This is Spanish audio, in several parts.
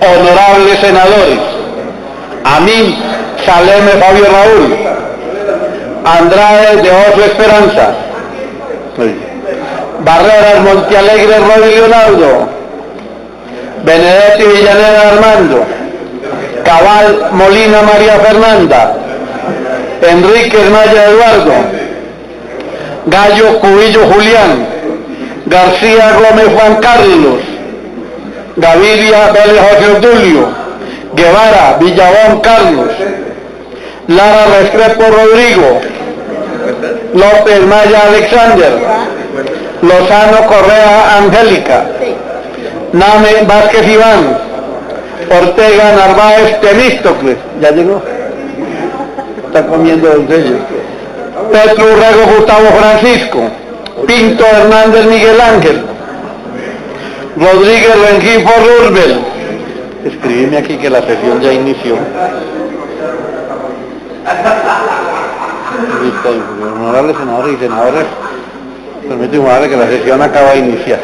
Honorables senadores, Amin Saleme Fabio Raúl, Andrade de Oso Esperanza, Barreras Montealegre Roy Leonardo, Benedetti Villaneda Armando, Cabal Molina María Fernanda, Enríquez Maya Eduardo, Gallo Cubillo Julián, García Gómez Juan Carlos, Gaviria Vélez José Obdulio, Guevara Villabón Carlos, Lara Restrepo Rodrigo, López Maya Alexander, Lozano Correa Angélica, Name Vázquez Iván, Ortega Narváez Temístocles, ¿ya llegó? Está comiendo doncello. Petro Urrego Gustavo Francisco, Pinto Hernández Miguel Ángel, Rodríguez Rengifo Rurbel. Escríbeme aquí que la sesión ya inició. Honorables senadores y senadoras, permito informarles que la sesión acaba de iniciar.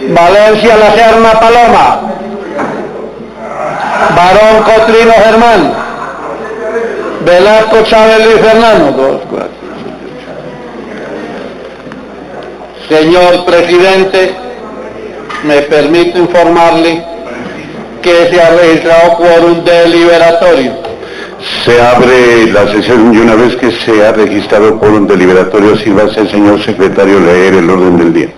Valencia La Serna Paloma, Barón Cotrino Germán, Velasco Chávez Luis Fernando. 2, 4, 5, 8. Señor presidente, me permito informarle que se ha registrado quórum deliberatorio. Se abre la sesión y una vez que se ha registrado quórum deliberatorio, sírvase, señor secretario, leer el orden del día.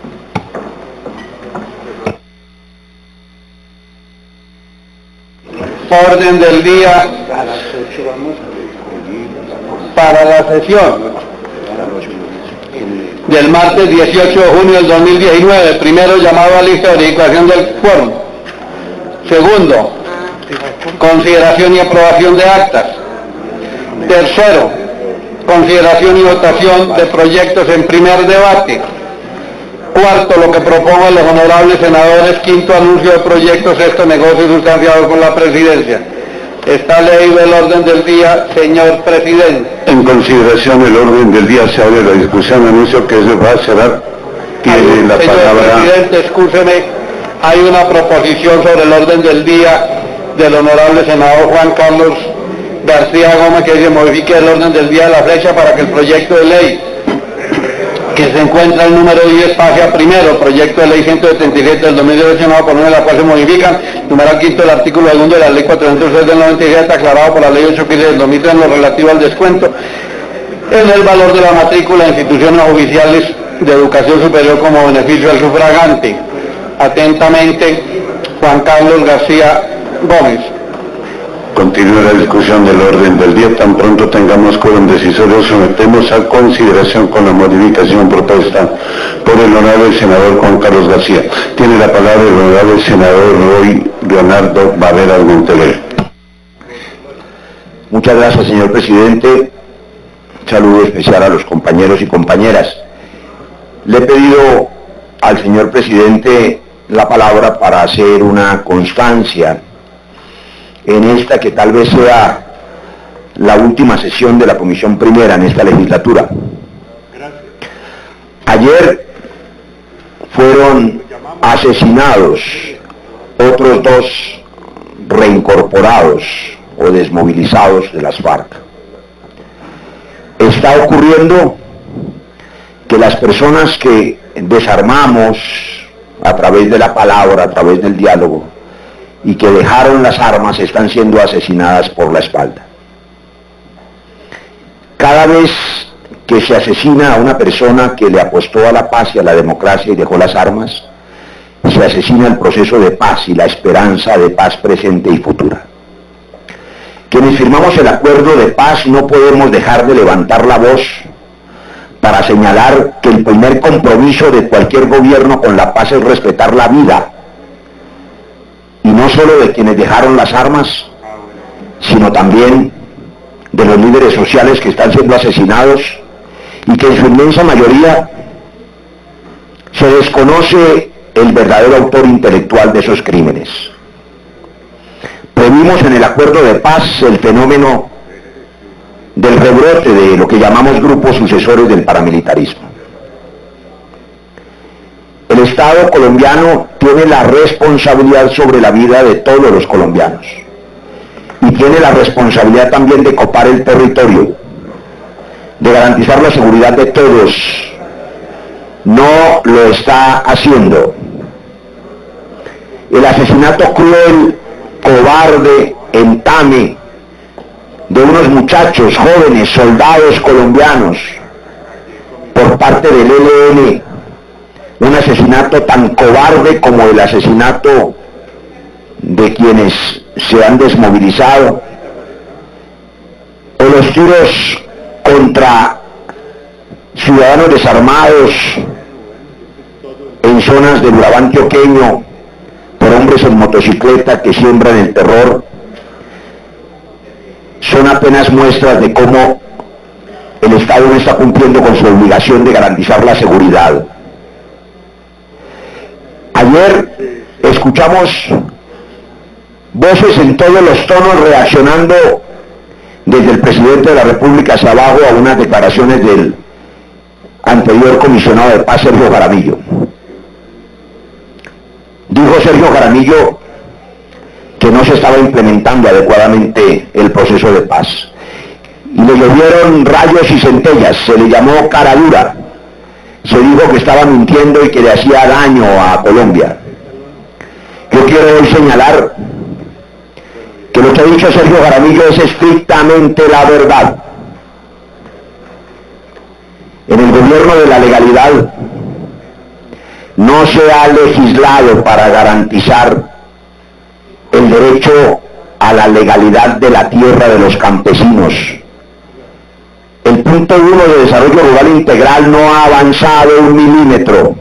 Orden del día para la sesión del martes 18 de junio del 2019. Primero, llamado a lista de verificación del quórum. Segundo, consideración y aprobación de actas. Tercero, consideración y votación de proyectos en primer debate. Cuarto, lo que propongan los honorables senadores. Quinto, anuncio de proyectos. Sexto, negocio sustanciado con la presidencia. Está leído el orden del día, señor presidente. En consideración del orden del día se abre la discusión. Anuncio que se va a cerrar. Tiene la palabra. Señor presidente, escúcheme, hay una proposición sobre el orden del día del honorable senador Juan Carlos García Gómez, que se modifique el orden del día de la fecha para que el proyecto de ley que se encuentra el número 10 pase a primero. Proyecto de ley 177 del 2018, no, por una de la cual se modifican numeral quinto del artículo segundo de la ley 406 del 97, aclarado por la ley 815 del 2003 en lo relativo al descuento en el valor de la matrícula de instituciones oficiales de educación superior como beneficio al sufragante. Atentamente, Juan Carlos García Gómez. Continúa la discusión del orden del día. Tan pronto tengamos quórum decisorio, sometemos a consideración con la modificación propuesta por el honorable senador Juan Carlos García. Tiene la palabra el honorable senador Roy Leonardo Barreras Montealegre. Muchas gracias, señor presidente. Un saludo especial a los compañeros y compañeras. Le he pedido al señor presidente la palabra para hacer una constancia en esta que tal vez sea la última sesión de la Comisión Primera en esta legislatura. Ayer fueron asesinados otros 2 reincorporados o desmovilizados de las FARC. Está ocurriendo que las personas que desarmamos a través de la palabra, a través del diálogo, y que dejaron las armas, están siendo asesinadas por la espalda. Cada vez que se asesina a una persona que le apostó a la paz y a la democracia y dejó las armas, se asesina el proceso de paz y la esperanza de paz presente y futura. Quienes firmamos el acuerdo de paz no podemos dejar de levantar la voz para señalar que el primer compromiso de cualquier gobierno con la paz es respetar la vida, y no solo de quienes dejaron las armas, sino también de los líderes sociales que están siendo asesinados y que en su inmensa mayoría se desconoce el verdadero autor intelectual de esos crímenes. Previmos en el acuerdo de paz el fenómeno del rebrote de lo que llamamos grupos sucesores del paramilitarismo. El Estado colombiano tiene la responsabilidad sobre la vida de todos los colombianos y tiene la responsabilidad también de copar el territorio, de garantizar la seguridad de todos. No lo está haciendo. El asesinato cruel, cobarde, en Tame, de unos muchachos jóvenes, soldados colombianos, por parte del ELN, un asesinato tan cobarde como el asesinato de quienes se han desmovilizado, o los tiros contra ciudadanos desarmados en zonas del Urabá antioqueño por hombres en motocicleta que siembran el terror, son apenas muestras de cómo el Estado no está cumpliendo con su obligación de garantizar la seguridad. Ayer escuchamos voces en todos los tonos reaccionando desde el presidente de la República hacia abajo a unas declaraciones del anterior comisionado de paz, Sergio Jaramillo. Dijo Sergio Jaramillo que no se estaba implementando adecuadamente el proceso de paz. Y le llovieron rayos y centellas, se le llamó cara dura, se dijo que estaba mintiendo y que le hacía daño a Colombia. Yo quiero hoy señalar que lo que ha dicho Sergio Jaramillo es estrictamente la verdad. En el gobierno de la legalidad no se ha legislado para garantizar el derecho a la legalidad de la tierra de los campesinos. El punto 1 de desarrollo rural integral no ha avanzado un milímetro,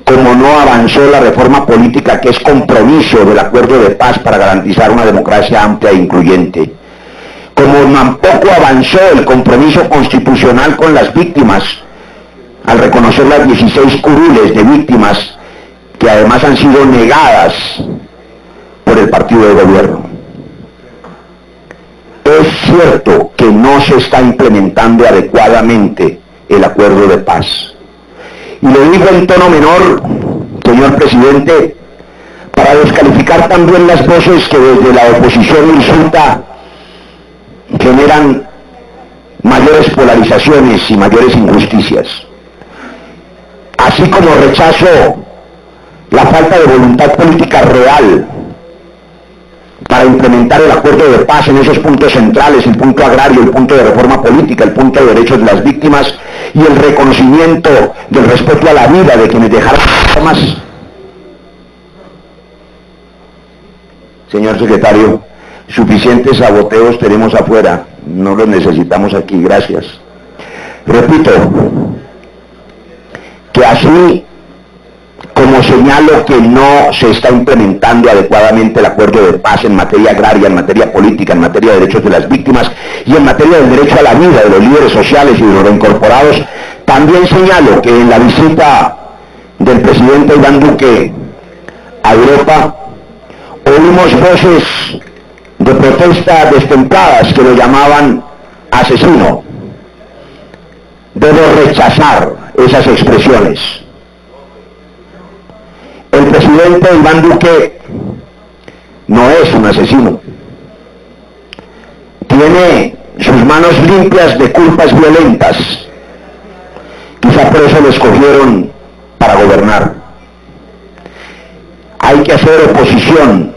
como no avanzó la reforma política que es compromiso del acuerdo de paz para garantizar una democracia amplia e incluyente, como tampoco avanzó el compromiso constitucional con las víctimas al reconocer las 16 curules de víctimas que además han sido negadas por el partido de gobierno. Es cierto que no se está implementando adecuadamente el acuerdo de paz. Y lo digo en tono menor, señor presidente, para descalificar también las voces que desde la oposición insulta generan mayores polarizaciones y mayores injusticias. Así como rechazo la falta de voluntad política real para implementar el acuerdo de paz en esos puntos centrales, el punto agrario, el punto de reforma política, el punto de derechos de las víctimas y el reconocimiento del respeto a la vida de quienes dejaron armas. Señor secretario, suficientes saboteos tenemos afuera, no los necesitamos aquí, gracias. Repito, que así como señalo que no se está implementando adecuadamente el acuerdo de paz en materia agraria, en materia política, en materia de derechos de las víctimas y en materia del derecho a la vida de los líderes sociales y de los reincorporados, también señalo que en la visita del presidente Iván Duque a Europa oímos voces de protesta destempladas que lo llamaban asesino. Debo rechazar esas expresiones. El presidente Iván Duque no es un asesino. Tiene sus manos limpias de culpas violentas. Quizá por eso lo escogieron para gobernar. Hay que hacer oposición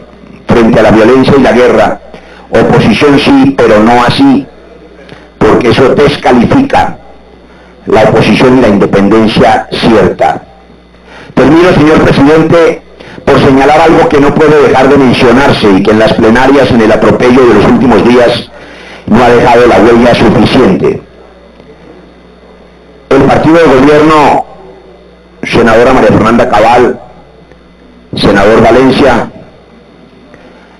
frente a la violencia y la guerra. Oposición sí, pero no así, porque eso descalifica la oposición y la independencia cierta. Termino, señor presidente, por señalar algo que no puede dejar de mencionarse y que en las plenarias, en el atropello de los últimos días, no ha dejado la huella suficiente. El partido de gobierno, senadora María Fernanda Cabal, senador Valencia,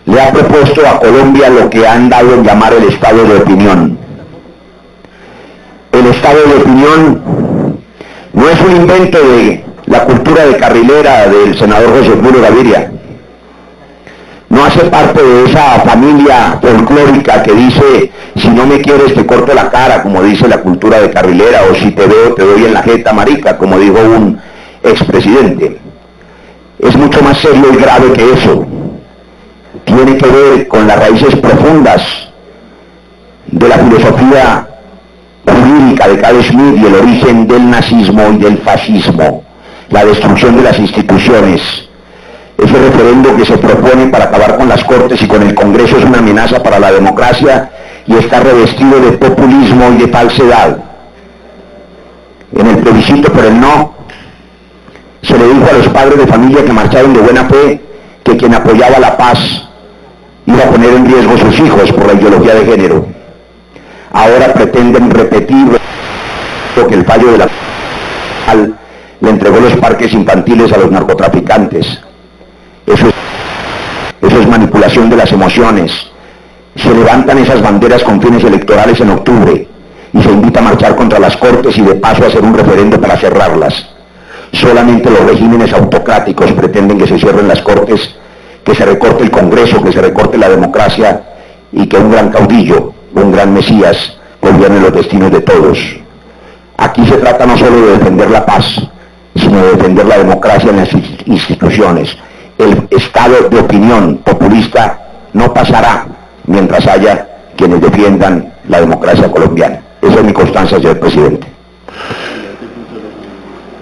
le ha propuesto a Colombia lo que han dado en llamar el estado de opinión. El estado de opinión no es un invento de la cultura de carrilera del senador José Julio Gaviria. No hace parte de esa familia folclórica que dice, si no me quieres te corto la cara, como dice la cultura de carrilera, o si te veo te doy en la jeta, marica, como dijo un expresidente. Es mucho más serio y grave que eso. Tiene que ver con las raíces profundas de la filosofía jurídica de Carl Schmitt y el origen del nazismo y del fascismo, la destrucción de las instituciones. Ese referendo que se propone para acabar con las Cortes y con el Congreso es una amenaza para la democracia y está revestido de populismo y de falsedad. En el plebiscito por el no, se le dijo a los padres de familia que marcharon de buena fe que quien apoyaba la paz iba a poner en riesgo sus hijos por la ideología de género. Ahora pretenden repetir lo que el fallo de la le entregó los parques infantiles a los narcotraficantes. Eso es manipulación de las emociones. Se levantan esas banderas con fines electorales en octubre y se invita a marchar contra las Cortes y de paso a hacer un referendo para cerrarlas. Solamente los regímenes autocráticos pretenden que se cierren las Cortes, que se recorte el Congreso, que se recorte la democracia y que un gran caudillo, un gran Mesías, gobierne los destinos de todos. Aquí se trata no solo de defender la paz, sino de defender la democracia en las instituciones. El estado de opinión populista no pasará mientras haya quienes defiendan la democracia colombiana. Esa es mi constancia, señor presidente.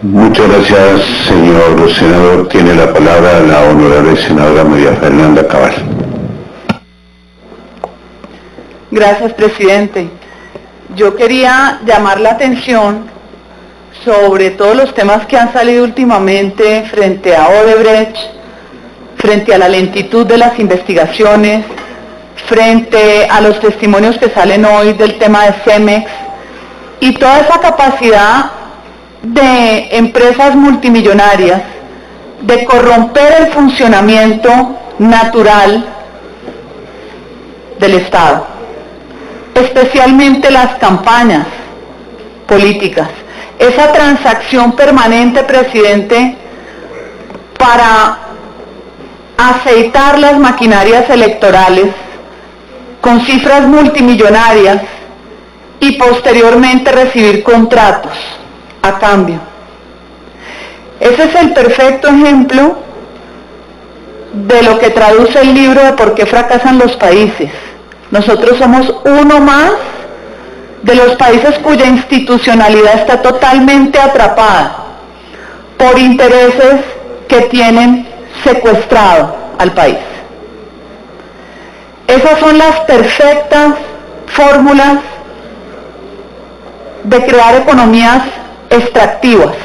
Muchas gracias, señor senador. Tiene la palabra la honorable senadora María Fernanda Cabal. Gracias, presidente. Yo quería llamar la atención sobre todos los temas que han salido últimamente frente a Odebrecht, frente a la lentitud de las investigaciones, frente a los testimonios que salen hoy del tema de Cemex y toda esa capacidad de empresas multimillonarias de corromper el funcionamiento natural del Estado, especialmente las campañas políticas. Esa transacción permanente, presidente, para aceitar las maquinarias electorales con cifras multimillonarias y posteriormente recibir contratos a cambio. Ese es el perfecto ejemplo de lo que traduce el libro de por qué fracasan los países. Nosotros somos uno más de los países cuya institucionalidad está totalmente atrapada por intereses que tienen secuestrado al país. Esas son las perfectas fórmulas de crear economías extractivas.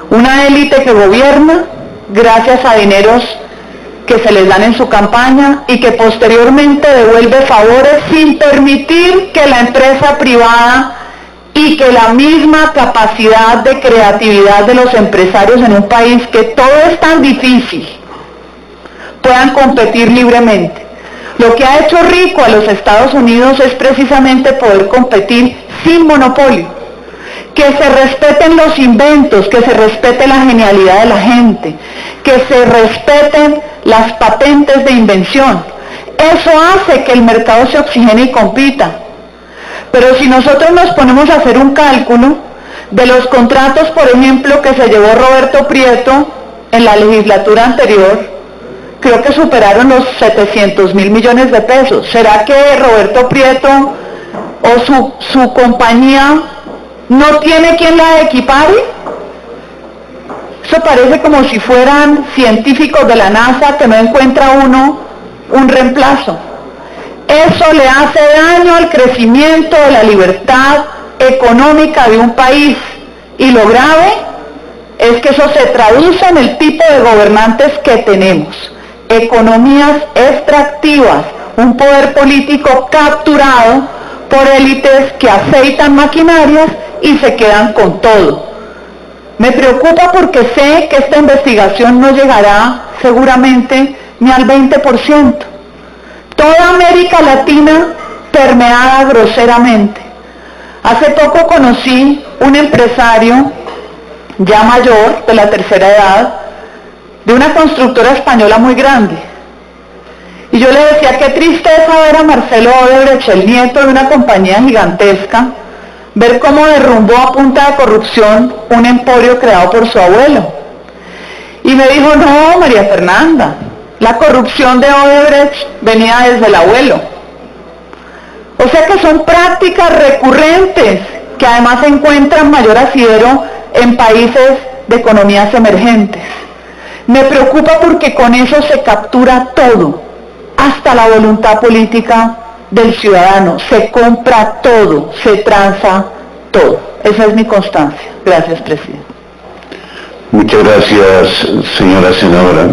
Una élite que gobierna gracias a dineros que se les dan en su campaña y que posteriormente devuelve favores sin permitir que la empresa privada y que la misma capacidad de creatividad de los empresarios en un país que todo es tan difícil puedan competir libremente. Lo que ha hecho rico a los Estados Unidos es precisamente poder competir sin monopolio, que se respeten los inventos, que se respete la genialidad de la gente, que se respeten las patentes de invención. Eso hace que el mercado se oxigene y compita. Pero si nosotros nos ponemos a hacer un cálculo de los contratos, por ejemplo, que se llevó Roberto Prieto en la legislatura anterior, creo que superaron los 700.000 millones de pesos. ¿Será que Roberto Prieto o su compañía no tiene quien la equipare? Eso parece como si fueran científicos de la NASA que no encuentra uno un reemplazo. Eso le hace daño al crecimiento de la libertad económica de un país. Y lo grave es que eso se traduce en el tipo de gobernantes que tenemos. Economías extractivas, un poder político capturado por élites que aceitan maquinarias y se quedan con todo. Me preocupa porque sé que esta investigación no llegará seguramente ni al 20%. Toda América Latina permeada groseramente. Hace poco conocí un empresario ya mayor, de la tercera edad, de una constructora española muy grande. Y yo le decía, qué tristeza ver a Marcelo Odebrecht, el nieto de una compañía gigantesca, ver cómo derrumbó a punta de corrupción un emporio creado por su abuelo. Y me dijo, no, María Fernanda, la corrupción de Odebrecht venía desde el abuelo. O sea que son prácticas recurrentes que además encuentran mayor asidero en países de economías emergentes. Me preocupa porque con eso se captura todo, hasta la voluntad política del ciudadano. Se compra todo, se tranza todo. Esa es mi constancia. Gracias, presidente. Muchas gracias, señora senadora.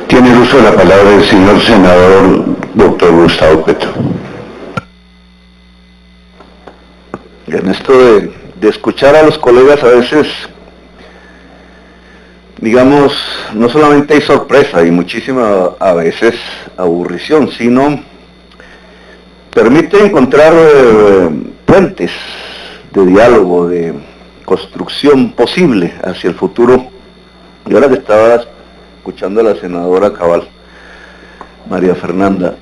Tiene el uso de la palabra el señor senador doctor Gustavo Petro. En esto de escuchar a los colegas a veces, digamos, no solamente hay sorpresa y muchísima a veces aburrición, sino permite encontrar puentes de diálogo, de construcción posible hacia el futuro. Y ahora que estaba escuchando a la senadora cabal, María Fernanda,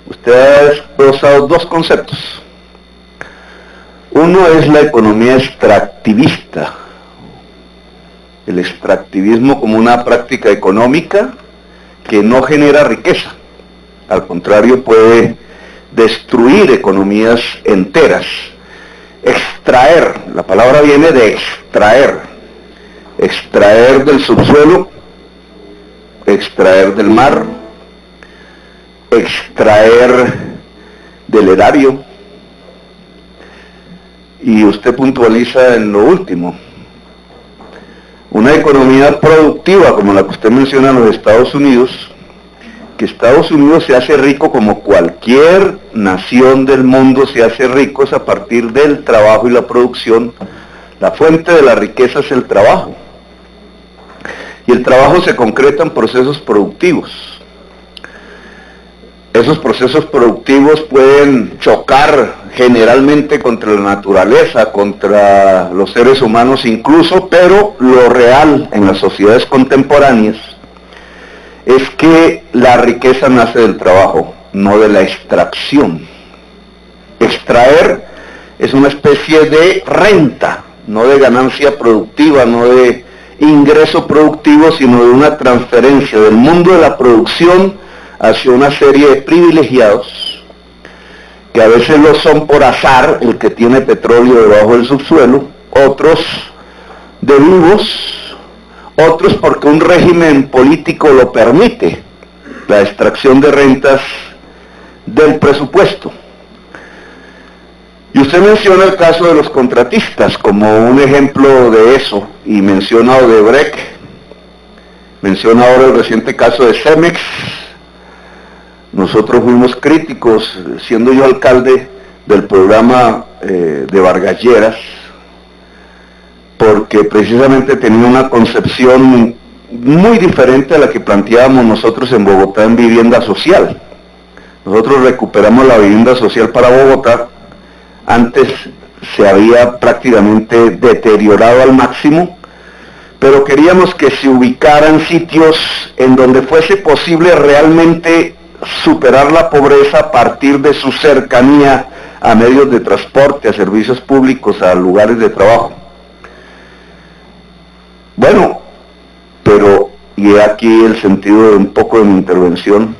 usted ha expresado dos conceptos. Uno es la economía extractivista, el extractivismo como una práctica económica que no genera riqueza, al contrario puede destruir economías enteras. Extraer, la palabra viene de extraer del subsuelo, extraer del mar, extraer del erario. Y usted puntualiza en lo último, una economía productiva como la que usted menciona en los Estados Unidos, que Estados Unidos se hace rico como cualquier nación del mundo se hace rico, es a partir del trabajo y la producción. La fuente de la riqueza es el trabajo. Y el trabajo se concreta en procesos productivos. Esos procesos productivos pueden chocar generalmente contra la naturaleza, contra los seres humanos incluso, pero lo real en las sociedades contemporáneas es que la riqueza nace del trabajo, no de la extracción. Extraer es una especie de renta, no de ganancia productiva, no de ingreso productivo, sino de una transferencia del mundo de la producción hacia una serie de privilegiados, que a veces lo son por azar, el que tiene petróleo debajo del subsuelo, otros de vivos, otros porque un régimen político lo permite, la extracción de rentas del presupuesto. Y usted menciona el caso de los contratistas como un ejemplo de eso, y menciona Odebrecht, menciona ahora el reciente caso de Cemex. Nosotros fuimos críticos, siendo yo alcalde del programa de Vargas Lleras, porque precisamente tenía una concepción muy diferente a la que planteábamos nosotros en Bogotá en vivienda social. Nosotros recuperamos la vivienda social para Bogotá, antes se había prácticamente deteriorado al máximo, pero queríamos que se ubicaran sitios en donde fuese posible realmente superar la pobreza a partir de su cercanía a medios de transporte, a servicios públicos, a lugares de trabajo. Bueno, pero, y aquí el sentido de un poco de mi intervención,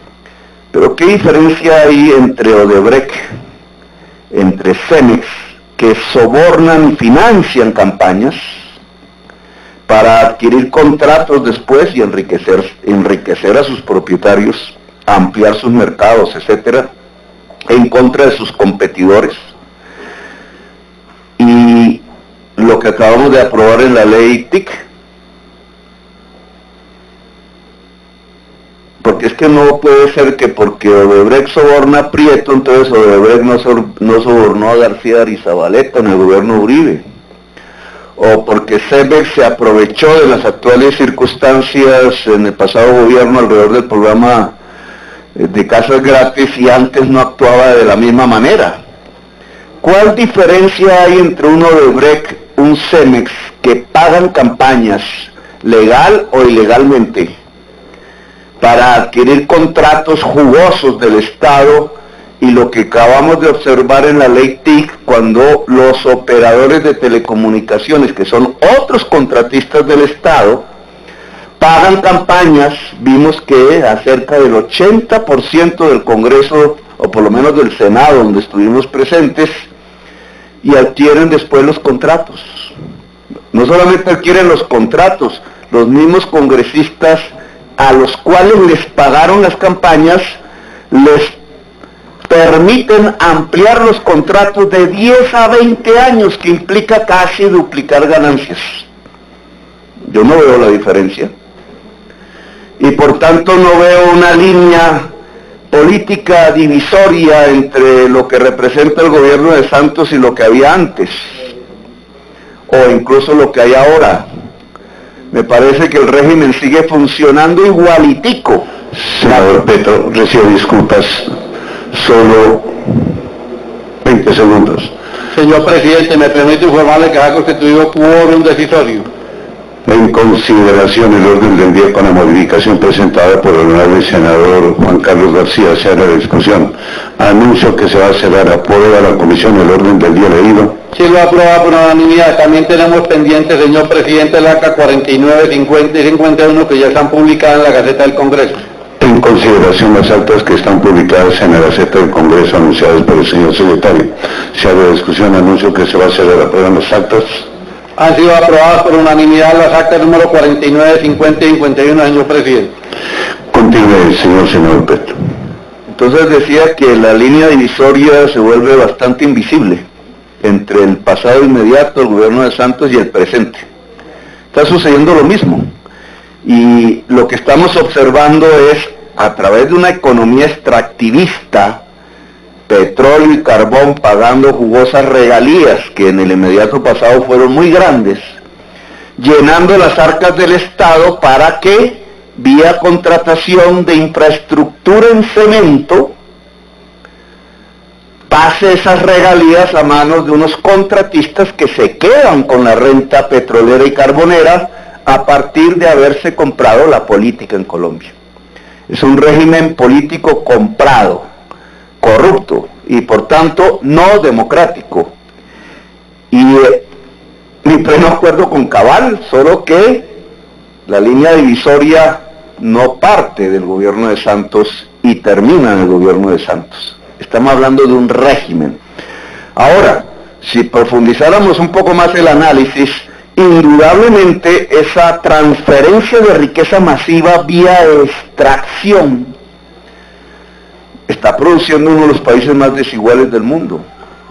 pero ¿qué diferencia hay entre Odebrecht, entre Cemex, que sobornan y financian campañas para adquirir contratos después y enriquecer a sus propietarios, ampliar sus mercados, etcétera, en contra de sus competidores? Y lo que acabamos de aprobar en la ley TIC, porque es que no puede ser que porque Odebrecht soborna a Prieto, entonces Odebrecht no sobornó a García Arizabaleta en el gobierno Uribe, o porque Cemex se aprovechó de las actuales circunstancias en el pasado gobierno alrededor del programa de casas gratis y antes no actuaba de la misma manera. ¿Cuál diferencia hay entre un Odebrecht, un Cemex, que pagan campañas legal o ilegalmente para adquirir contratos jugosos del Estado y lo que acabamos de observar en la ley TIC, cuando los operadores de telecomunicaciones, que son otros contratistas del Estado, pagan campañas. Vimos que a cerca del 80% del Congreso, o por lo menos del Senado, donde estuvimos presentes, y adquieren después los contratos. No solamente adquieren los contratos, los mismos congresistas a los cuales les pagaron las campañas, les permiten ampliar los contratos de 10 a 20 años, que implica casi duplicar ganancias. Yo no veo la diferencia. Y por tanto no veo una línea política divisoria entre lo que representa el gobierno de Santos y lo que había antes, o incluso lo que hay ahora. Me parece que el régimen sigue funcionando igualitico. Senador Petro, recibo disculpas, solo 20 segundos. Señor presidente, me permite informarle que ha constituido quórum decisorio. En consideración el orden del día con la modificación presentada por el honorable senador Juan Carlos García, se hará la discusión. Anuncio que se va a cerrar. ¿Aprueba la comisión el orden del día leído? Sí, lo aprueba por unanimidad. También tenemos pendientes, señor presidente, la acta 49, 50 y 51, que ya están publicadas en la Gaceta del Congreso. En consideración las actas que están publicadas en la Gaceta del Congreso anunciadas por el señor secretario, se hará la discusión. Anuncio que se va a cerrar. ¿Aprueban las actas? Han sido aprobadas por unanimidad las actas número 49, 50 y 51, señor presidente. Continúe, senador Petro. Entonces decía que la línea divisoria se vuelve bastante invisible entre el pasado inmediato, el gobierno de Santos, y el presente. Está sucediendo lo mismo. Y lo que estamos observando es, a través de una economía extractivista, petróleo y carbón pagando jugosas regalías, que en el inmediato pasado fueron muy grandes, llenando las arcas del Estado para que, vía contratación de infraestructura en cemento, pase esas regalías a manos de unos contratistas que se quedan con la renta petrolera y carbonera a partir de haberse comprado la política en Colombia. Es un régimen político comprado, corrupto y por tanto no democrático. Y mi pleno acuerdo con Cabal, solo que la línea divisoria no parte del gobierno de Santos y termina en el gobierno de Santos. Estamos hablando de un régimen. Ahora, si profundizáramos un poco más el análisis, indudablemente esa transferencia de riqueza masiva vía extracción está produciendo uno de los países más desiguales del mundo.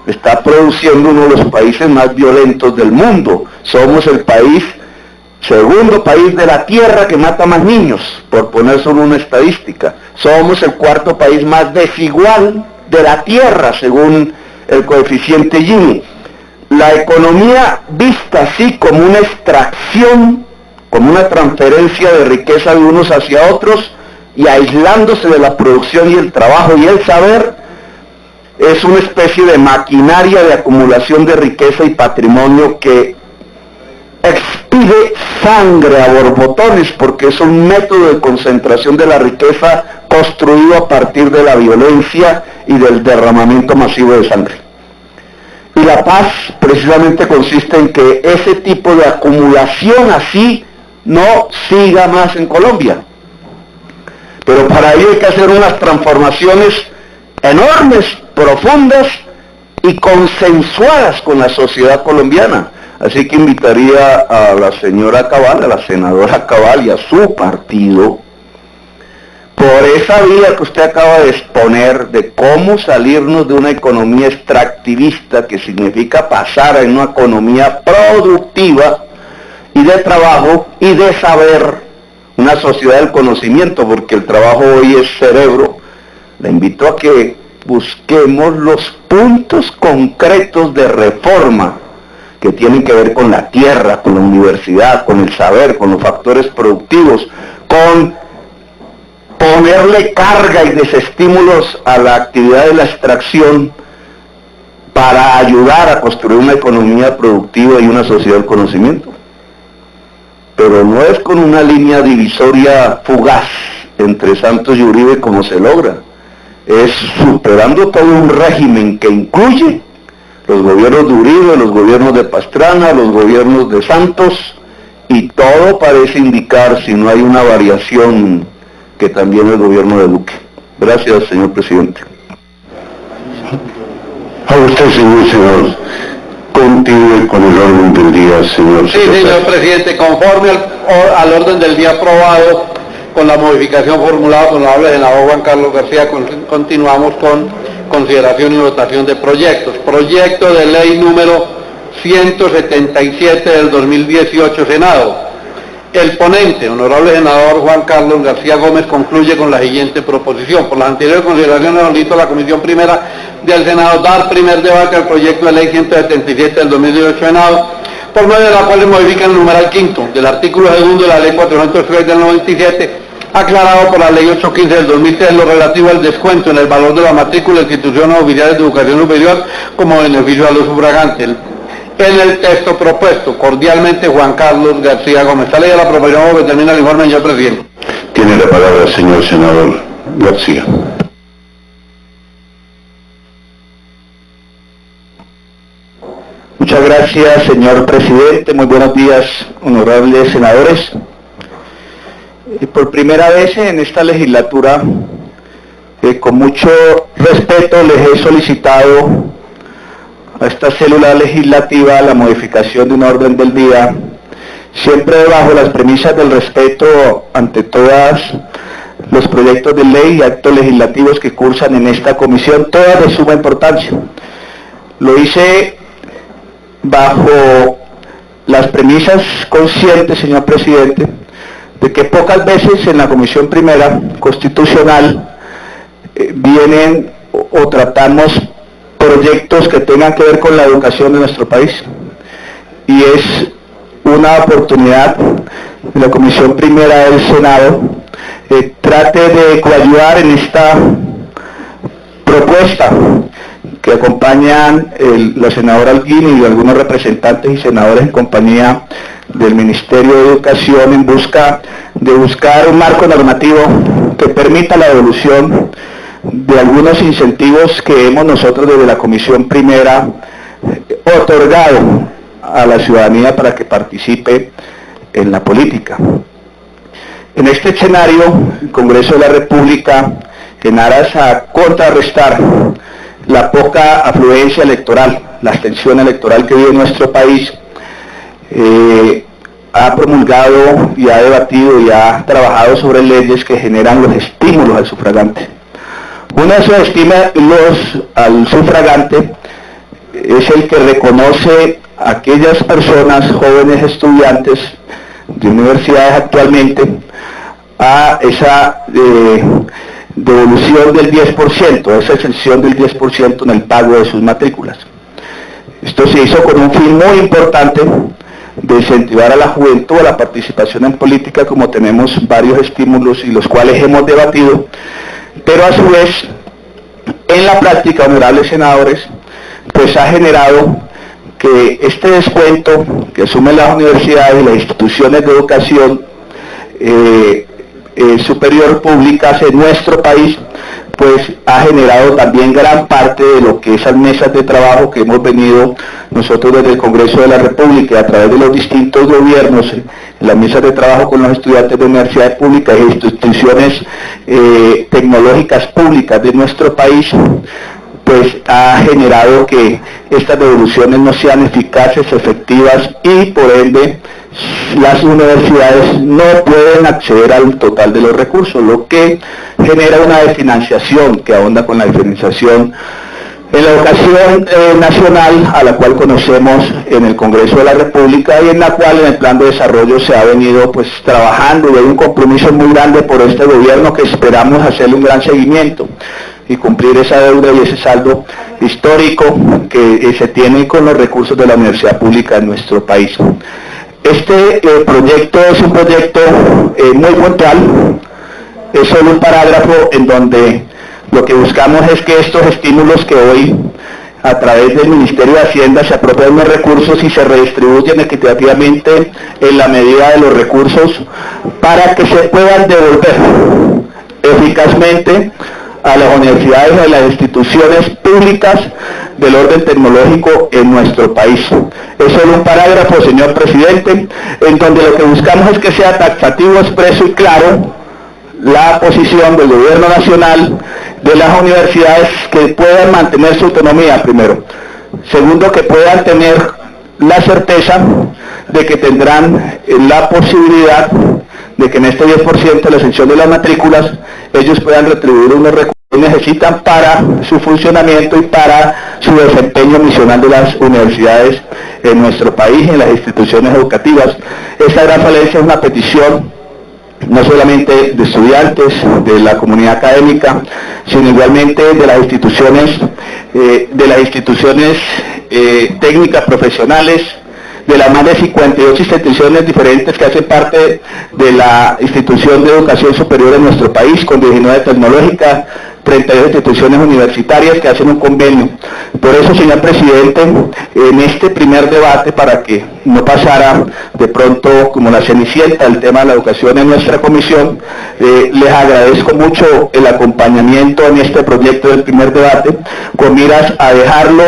Está produciendo uno de los países más violentos del mundo. Somos el segundo país de la Tierra que mata más niños, por poner solo una estadística. Somos el cuarto país más desigual de la Tierra, según el coeficiente Gini. La economía vista así como una extracción, como una transferencia de riqueza de unos hacia otros, y aislándose de la producción y el trabajo y el saber, es una especie de maquinaria de acumulación de riqueza y patrimonio que expide sangre a borbotones, porque es un método de concentración de la riqueza construido a partir de la violencia y del derramamiento masivo de sangre. Y la paz precisamente consiste en que ese tipo de acumulación así no siga más en Colombia. Pero para ello hay que hacer unas transformaciones enormes, profundas y consensuadas con la sociedad colombiana. Así que invitaría a la señora Cabal, a la senadora Cabal y a su partido, por esa vía que usted acaba de exponer de cómo salirnos de una economía extractivista, que significa pasar a una economía productiva y de trabajo y de saber, una sociedad del conocimiento, porque el trabajo hoy es cerebro. Le invito a que busquemos los puntos concretos de reforma que tienen que ver con la tierra, con la universidad, con el saber, con los factores productivos, con ponerle carga y desestímulos a la actividad de la extracción para ayudar a construir una economía productiva y una sociedad del conocimiento. Pero no es con una línea divisoria fugaz entre Santos y Uribe como se logra. es superando todo un régimen que incluye los gobiernos de Uribe, los gobiernos de Pastrana, los gobiernos de Santos, y todo parece indicar, si no hay una variación, que también el gobierno de Duque. Gracias, señor presidente. A usted, señor, continúe con el orden del día, señor Sí, señor presidente, conforme al orden del día aprobado, con la modificación formulada por el honorable senador Juan Carlos García, continuamos con consideración y votación de proyectos. Proyecto de ley número 177 del 2018, Senado. El ponente, honorable senador Juan Carlos García Gómez, concluye con la siguiente proposición. Por las anteriores consideraciones, solicito a la Comisión Primera del Senado dar primer debate al proyecto de ley 177 del 2018, Senado, por medio de la cual se modifica el numeral quinto del artículo segundo de la ley 403 del 97, aclarado por la ley 815 del 2003, lo relativo al descuento en el valor de la matrícula de instituciones oficiales de educación superior como beneficio a los sufragantes. En el texto propuesto, cordialmente Juan Carlos García Gómez. Esta ley de la proposición que termina el informe, señor presidente. Tiene la palabra el señor senador García. Muchas gracias, señor presidente. Muy buenos días, honorables senadores. Por primera vez en esta legislatura, con mucho respeto les he solicitado a esta célula legislativa la modificación de un orden del día, siempre bajo las premisas del respeto ante todos los proyectos de ley y actos legislativos que cursan en esta comisión, todas de suma importancia. Lo hice bajo las premisas conscientes, señor presidente, de que pocas veces en la Comisión Primera Constitucional vienen o tratamos proyectos que tengan que ver con la educación de nuestro país. Y es una oportunidad de la Comisión Primera del Senado trate de coayudar en esta propuesta que acompañan la senadora Alguín y algunos representantes y senadores en compañía del Ministerio de Educación en busca de buscar un marco normativo que permita la devolución de algunos incentivos que hemos nosotros desde la Comisión Primera otorgado a la ciudadanía para que participe en la política. En este escenario, el Congreso de la República, en aras a contrarrestar la poca afluencia electoral, la abstención electoral que vive nuestro país, ha promulgado y ha debatido y ha trabajado sobre leyes que generan los estímulos al sufragante. Uno de esos estímulos al sufragante es el que reconoce a aquellas personas, jóvenes estudiantes de universidades actualmente, a esa devolución del 10%, esa exención del 10% en el pago de sus matrículas. Esto se hizo con un fin muy importante de incentivar a la juventud a la participación en política, como tenemos varios estímulos y los cuales hemos debatido, pero a su vez, en la práctica, honorables senadores, pues ha generado que este descuento que asumen las universidades y las instituciones de educación superior públicas en nuestro país, pues ha generado también gran parte de lo que esas mesas de trabajo que hemos venido nosotros desde el Congreso de la República, a través de los distintos gobiernos, las mesas de trabajo con los estudiantes de universidades públicas e instituciones tecnológicas públicas de nuestro país, pues ha generado que estas devoluciones no sean eficaces, efectivas y por ende las universidades no pueden acceder al total de los recursos, lo que genera una desfinanciación que ahonda con la diferenciación en la educación nacional, a la cual conocemos en el Congreso de la República y en la cual en el plan de desarrollo se ha venido pues trabajando, y hay un compromiso muy grande por este gobierno que esperamos hacerle un gran seguimiento y cumplir esa deuda y ese saldo histórico que se tiene con los recursos de la universidad pública en nuestro país. Este proyecto es un proyecto muy puntual, es solo un parágrafo en donde lo que buscamos es que estos estímulos que hoy a través del Ministerio de Hacienda se apropian los recursos y se redistribuyen equitativamente en la medida de los recursos para que se puedan devolver eficazmente a las universidades y a las instituciones públicas del orden tecnológico en nuestro país. Es solo un parágrafo, señor presidente, en donde lo que buscamos es que sea taxativo, expreso y claro la posición del gobierno nacional de las universidades, que puedan mantener su autonomía, primero. Segundo, que puedan tener la certeza de que tendrán la posibilidad de que en este 10% de la exención de las matrículas ellos puedan retribuir unos recursos que necesitan para su funcionamiento y para su desempeño misional de las universidades en nuestro país y en las instituciones educativas. Esta gran falencia es una petición no solamente de estudiantes, de la comunidad académica, sino igualmente de las instituciones técnicas profesionales, de las más de 58 instituciones diferentes que hacen parte de la institución de educación superior en nuestro país, con 19 tecnológicas, 32 instituciones universitarias que hacen un convenio. Por eso, señor presidente, en este primer debate, para que no pasara de pronto como la cenicienta el tema de la educación en nuestra comisión, les agradezco mucho el acompañamiento en este proyecto del primer debate, con miras a dejarlo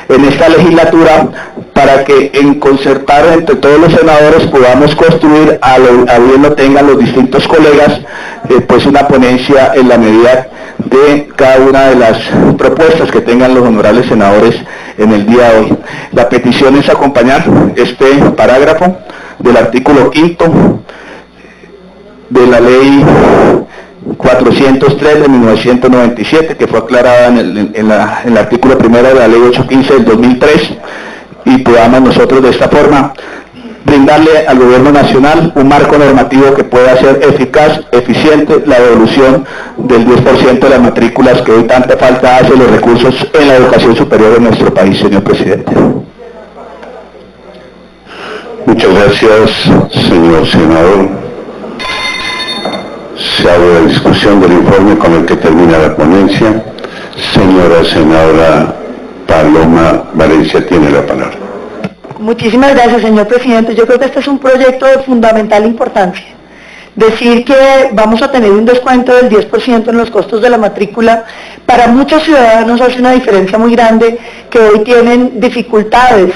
en esta legislatura, para que en concertar entre todos los senadores podamos construir, a bien lo tengan los distintos colegas, pues una ponencia en la medida de cada una de las propuestas que tengan los honorables senadores en el día de hoy. La petición es acompañar este parágrafo del artículo 5º de la ley 403 de 1997, que fue aclarada en el artículo 1 de la ley 815 del 2003, y podamos nosotros de esta forma brindarle al gobierno nacional un marco normativo que pueda hacer eficaz, eficiente la devolución del 10% de las matrículas que hoy tanta falta hace los recursos en la educación superior en nuestro país, señor presidente. Muchas gracias, señor senador. Se abre la discusión del informe con el que termina la ponencia. Señora senadora Paloma Valencia tiene la palabra. Muchísimas gracias, señor presidente. Yo creo que este es un proyecto de fundamental importancia. Decir que vamos a tener un descuento del 10% en los costos de la matrícula, para muchos ciudadanos hace una diferencia muy grande, que hoy tienen dificultades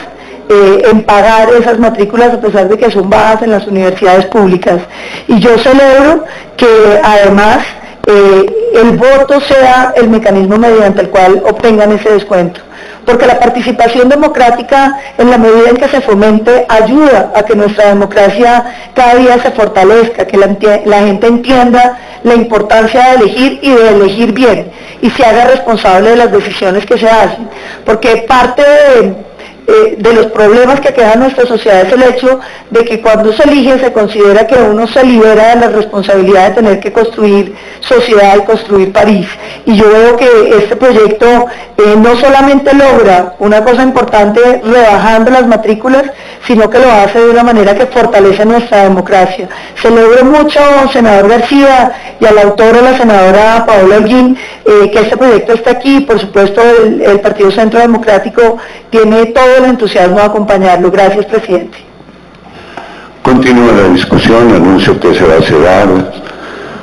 en pagar esas matrículas a pesar de que son bajas en las universidades públicas. Y yo celebro que además el voto sea el mecanismo mediante el cual obtengan ese descuento, porque la participación democrática, en la medida en que se fomente, ayuda a que nuestra democracia cada día se fortalezca, que la gente entienda la importancia de elegir y de elegir bien, y se haga responsable de las decisiones que se hacen, porque parte de los problemas que queda en nuestra sociedad es el hecho de que cuando se elige se considera que uno se libera de la responsabilidad de tener que construir sociedad y construir país. Y yo veo que este proyecto no solamente logra una cosa importante rebajando las matrículas, sino que lo hace de una manera que fortalece nuestra democracia. Celebro mucho, senador García, y a la autora, la senadora Paola Holguín, que este proyecto está aquí. Por supuesto, el Partido Centro Democrático tiene todo el entusiasmo de acompañarlo. Gracias, presidente. Continúa la discusión, anuncio que se va a cerrar.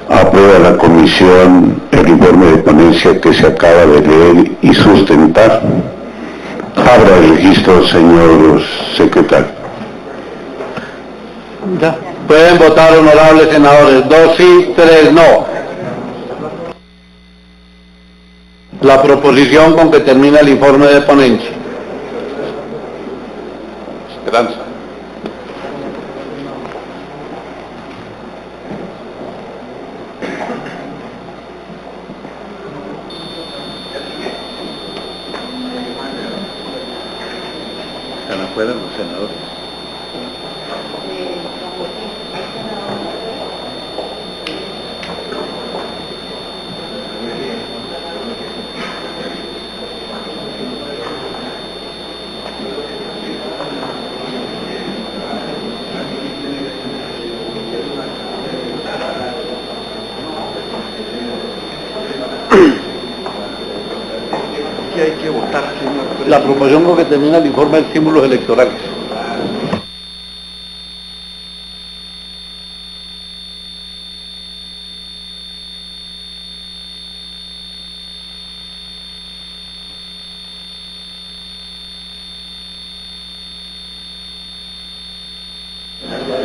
Aprueba la comisión el informe de ponencia que se acaba de leer y sustentar. Abra el registro, señor secretario. Ya. Pueden votar, honorables senadores, 2 sí, 3 no. La proposición con que termina el informe de ponencia. Esperanza. Están afuera los senadores. ¿Qué hay que votar, señor presidente? La proposición con que termina el informe de estímulos electorales.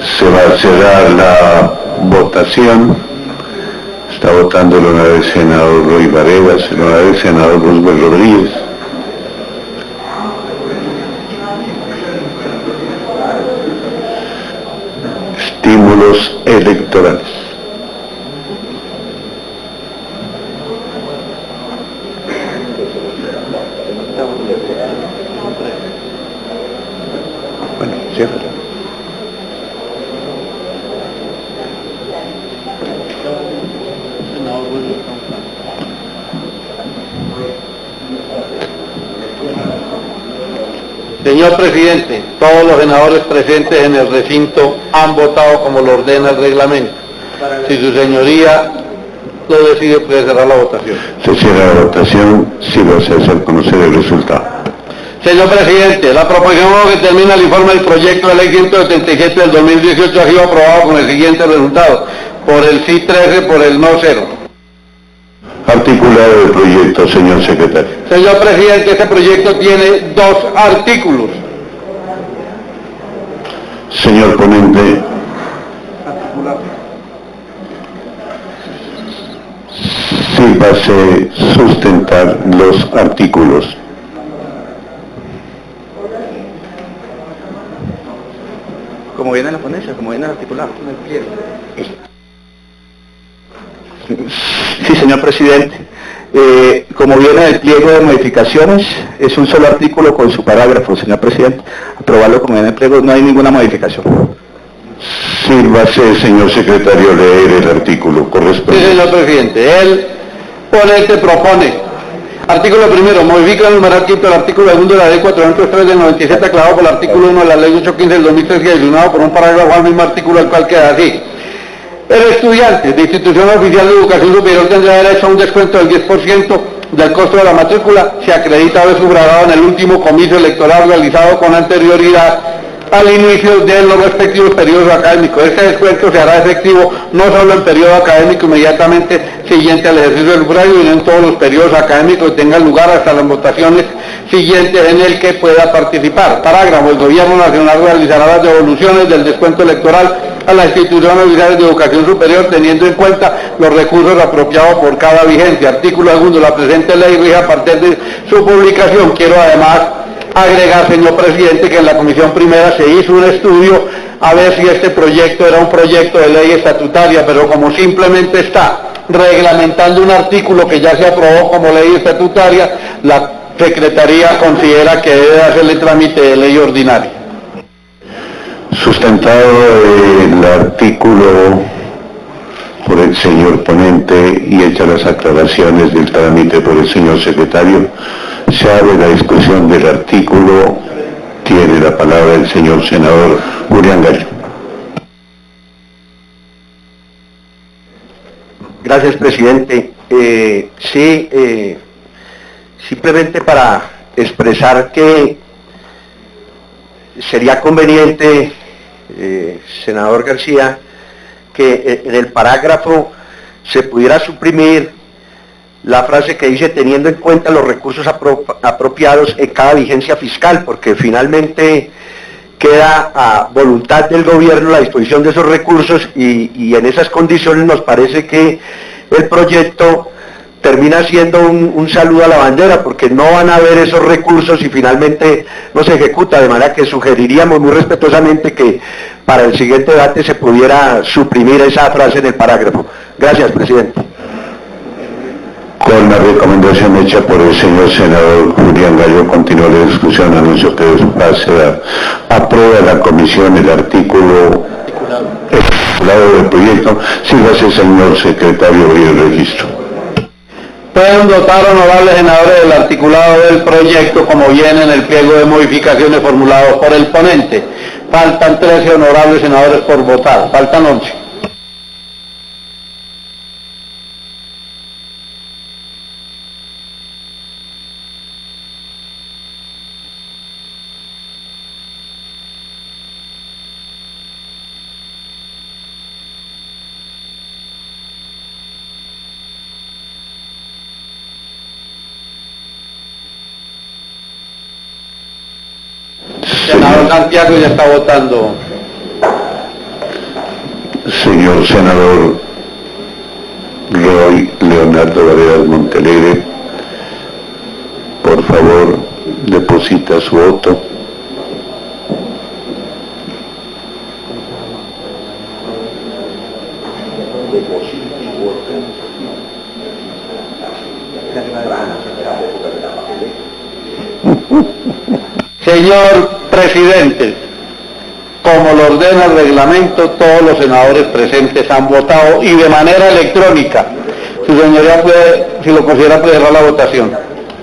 Se va a cerrar la votación. Está votando el honorable senador Roy Varegas, el honorable senador Roosevelt Rodríguez. Estímulos electorales. Bueno, cierra. Señor presidente, todos los senadores presentes en el recinto han votado como lo ordena el reglamento. Si su señoría lo decide, puede cerrar la votación. Se cierra la votación, si lo hace hacer conocer el resultado. Señor presidente, la proposición que termina el informe del proyecto de ley 177 del 2018 ha sido aprobado con el siguiente resultado: por el sí 13, por el no 0. Articulado el proyecto, señor secretario. Señor presidente, este proyecto tiene 2 artículos. Señor ponente. Sírvase sustentar los artículos. Como viene en la ponencia, como viene el articulado. Sí, señor presidente. Como viene el pliego de modificaciones, es un solo artículo con su parágrafo, señor presidente. Aprobarlo como viene el pliego, no hay ninguna modificación. Sírvase, señor secretario, leer el artículo Sí, correspondiente. señor presidente. El ponente propone: artículo primero, modifica el numeral quinto del artículo segundo de la ley 403 del 97, aclarado por el artículo 1 de la ley 815 del 2013 y adicionado por un parágrafo al mismo artículo, el cual queda así: el estudiante de institución oficial de educación superior tendrá derecho a un descuento del 10% del costo de la matrícula si acredita haber sufragado en el último comicio electoral realizado con anterioridad al inicio de los respectivos periodos académicos. Este descuento se hará efectivo no solo en periodo académico inmediatamente siguiente al ejercicio del sufragio, sino en todos los periodos académicos que tengan lugar hasta las votaciones siguientes en el que pueda participar. Parágrafo: el Gobierno Nacional realizará las devoluciones del descuento electoral a las instituciones oficiales de educación superior, teniendo en cuenta los recursos apropiados por cada vigencia. Artículo segundo, la presente ley rige a partir de su publicación. Quiero además agregar, señor presidente, que en la comisión primera se hizo un estudio a ver si este proyecto era un proyecto de ley estatutaria, pero como simplemente está reglamentando un artículo que ya se aprobó como ley estatutaria, la Secretaría considera que debe hacerle trámite de ley ordinaria. Sustentado el artículo por el señor ponente y hechas las aclaraciones del trámite por el señor secretario, se abre la discusión del artículo. Tiene la palabra el señor senador Julián Gallo. Gracias, presidente. Simplemente para expresar que sería conveniente, senador García, que en el parágrafo se pudiera suprimir la frase que dice teniendo en cuenta los recursos apropiados en cada vigencia fiscal, porque finalmente queda a voluntad del gobierno la disposición de esos recursos y en esas condiciones nos parece que el proyecto termina siendo un saludo a la bandera, porque no van a haber esos recursos y finalmente no se ejecuta, de manera que sugeriríamos muy respetuosamente que para el siguiente debate se pudiera suprimir esa frase en el parágrafo. Gracias, presidente. Con la recomendación hecha por el señor senador Julián Gallo, continúa la discusión. Anuncio que aprueba la comisión el artículo del proyecto. Sígase, señor secretario, y el registro. Pueden votar, honorables senadores, el articulado del proyecto como viene en el pliego de modificaciones formulados por el ponente. Faltan 13 honorables senadores por votar, faltan 11. Senador Santiago ya está votando. Señor senador Roy Leonardo Varedas Montealegre, por favor, deposita su voto. Señor presidente, como lo ordena el reglamento, todos los senadores presentes han votado y de manera electrónica. Su señoría puede, si lo considera, puede cerrar la votación.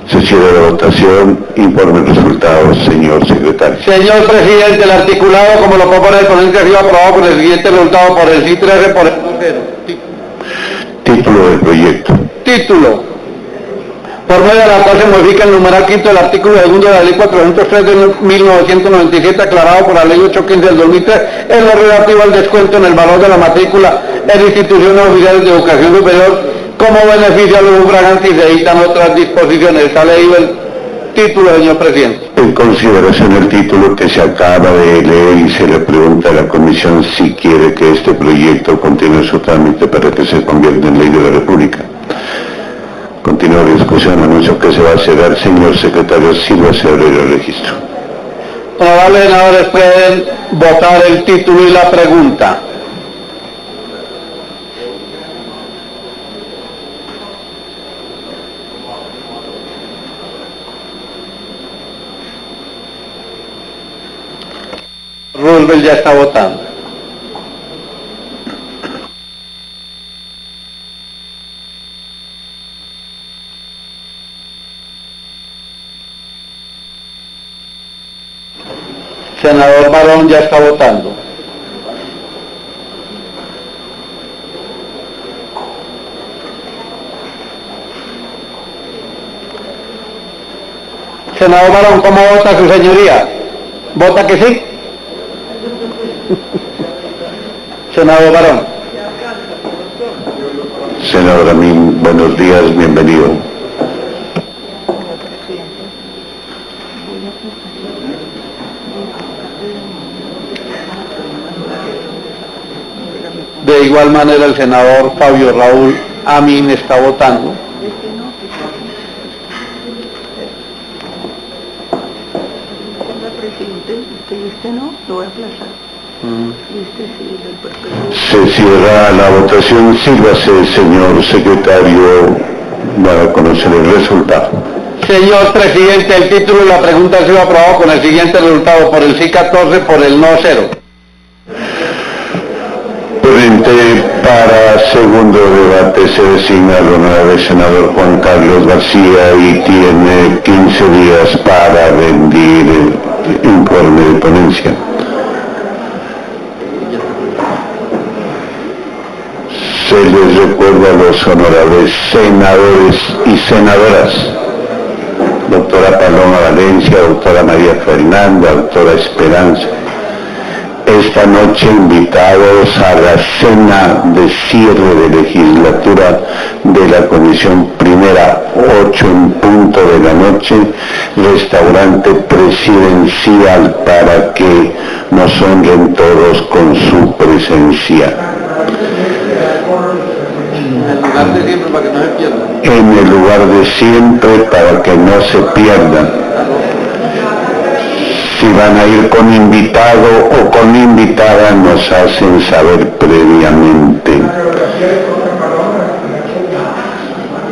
Se cierra la votación. Informe el resultado, señor secretario. Señor presidente, el articulado, como lo propone el ponente, ha sido aprobado con el siguiente resultado: por el sí 13, por el no 0. Título del proyecto. Título: por medio de la cual se modifica el numeral quinto del artículo segundo de la ley 403 de 1997, aclarado por la ley 815 del 2003, en lo relativo al descuento en el valor de la matrícula en instituciones oficiales de educación superior como beneficio a los sufragantes, y se dictan otras disposiciones. Está leído el título, señor presidente. En consideración del título que se acaba de leer, y se le pregunta a la comisión si quiere que este proyecto continúe su trámite para que se convierta en ley de la República. Continúa la discusión. Anuncio que se va a cerrar. Señor secretario, Silva, se abre el registro. Honorables senadores, pueden votar el título y la pregunta. Roosevelt ya está votando. Senador Barón ya está votando. Senador Barón, ¿cómo vota su señoría? ¿Vota que sí? Senador Barón. Senador Amin, buenos días, bienvenido. De igual manera, el senador Fabio Raúl Amin está votando. Este no, lo voy a aplazar. Se cierra la votación. Sírvase, señor secretario, para conocer el resultado. Señor presidente, el título y la pregunta ha sido aprobado con el siguiente resultado: por el sí 14, por el no 0. Presente para segundo debate se designa al honorable senador Juan Carlos García y tiene 15 días para rendir el informe de ponencia. Se les recuerda a los honorables senadores y senadoras, doctora Paloma Valencia, doctora María Fernanda, doctora Esperanza, esta noche invitados a la cena de cierre de legislatura de la Comisión Primera, 8 en punto de la noche, restaurante presidencial, para que nos honren todos con su presencia. En el lugar de siempre, para que no se pierdan. Si van a ir con invitado o con invitada, nos hacen saber previamente.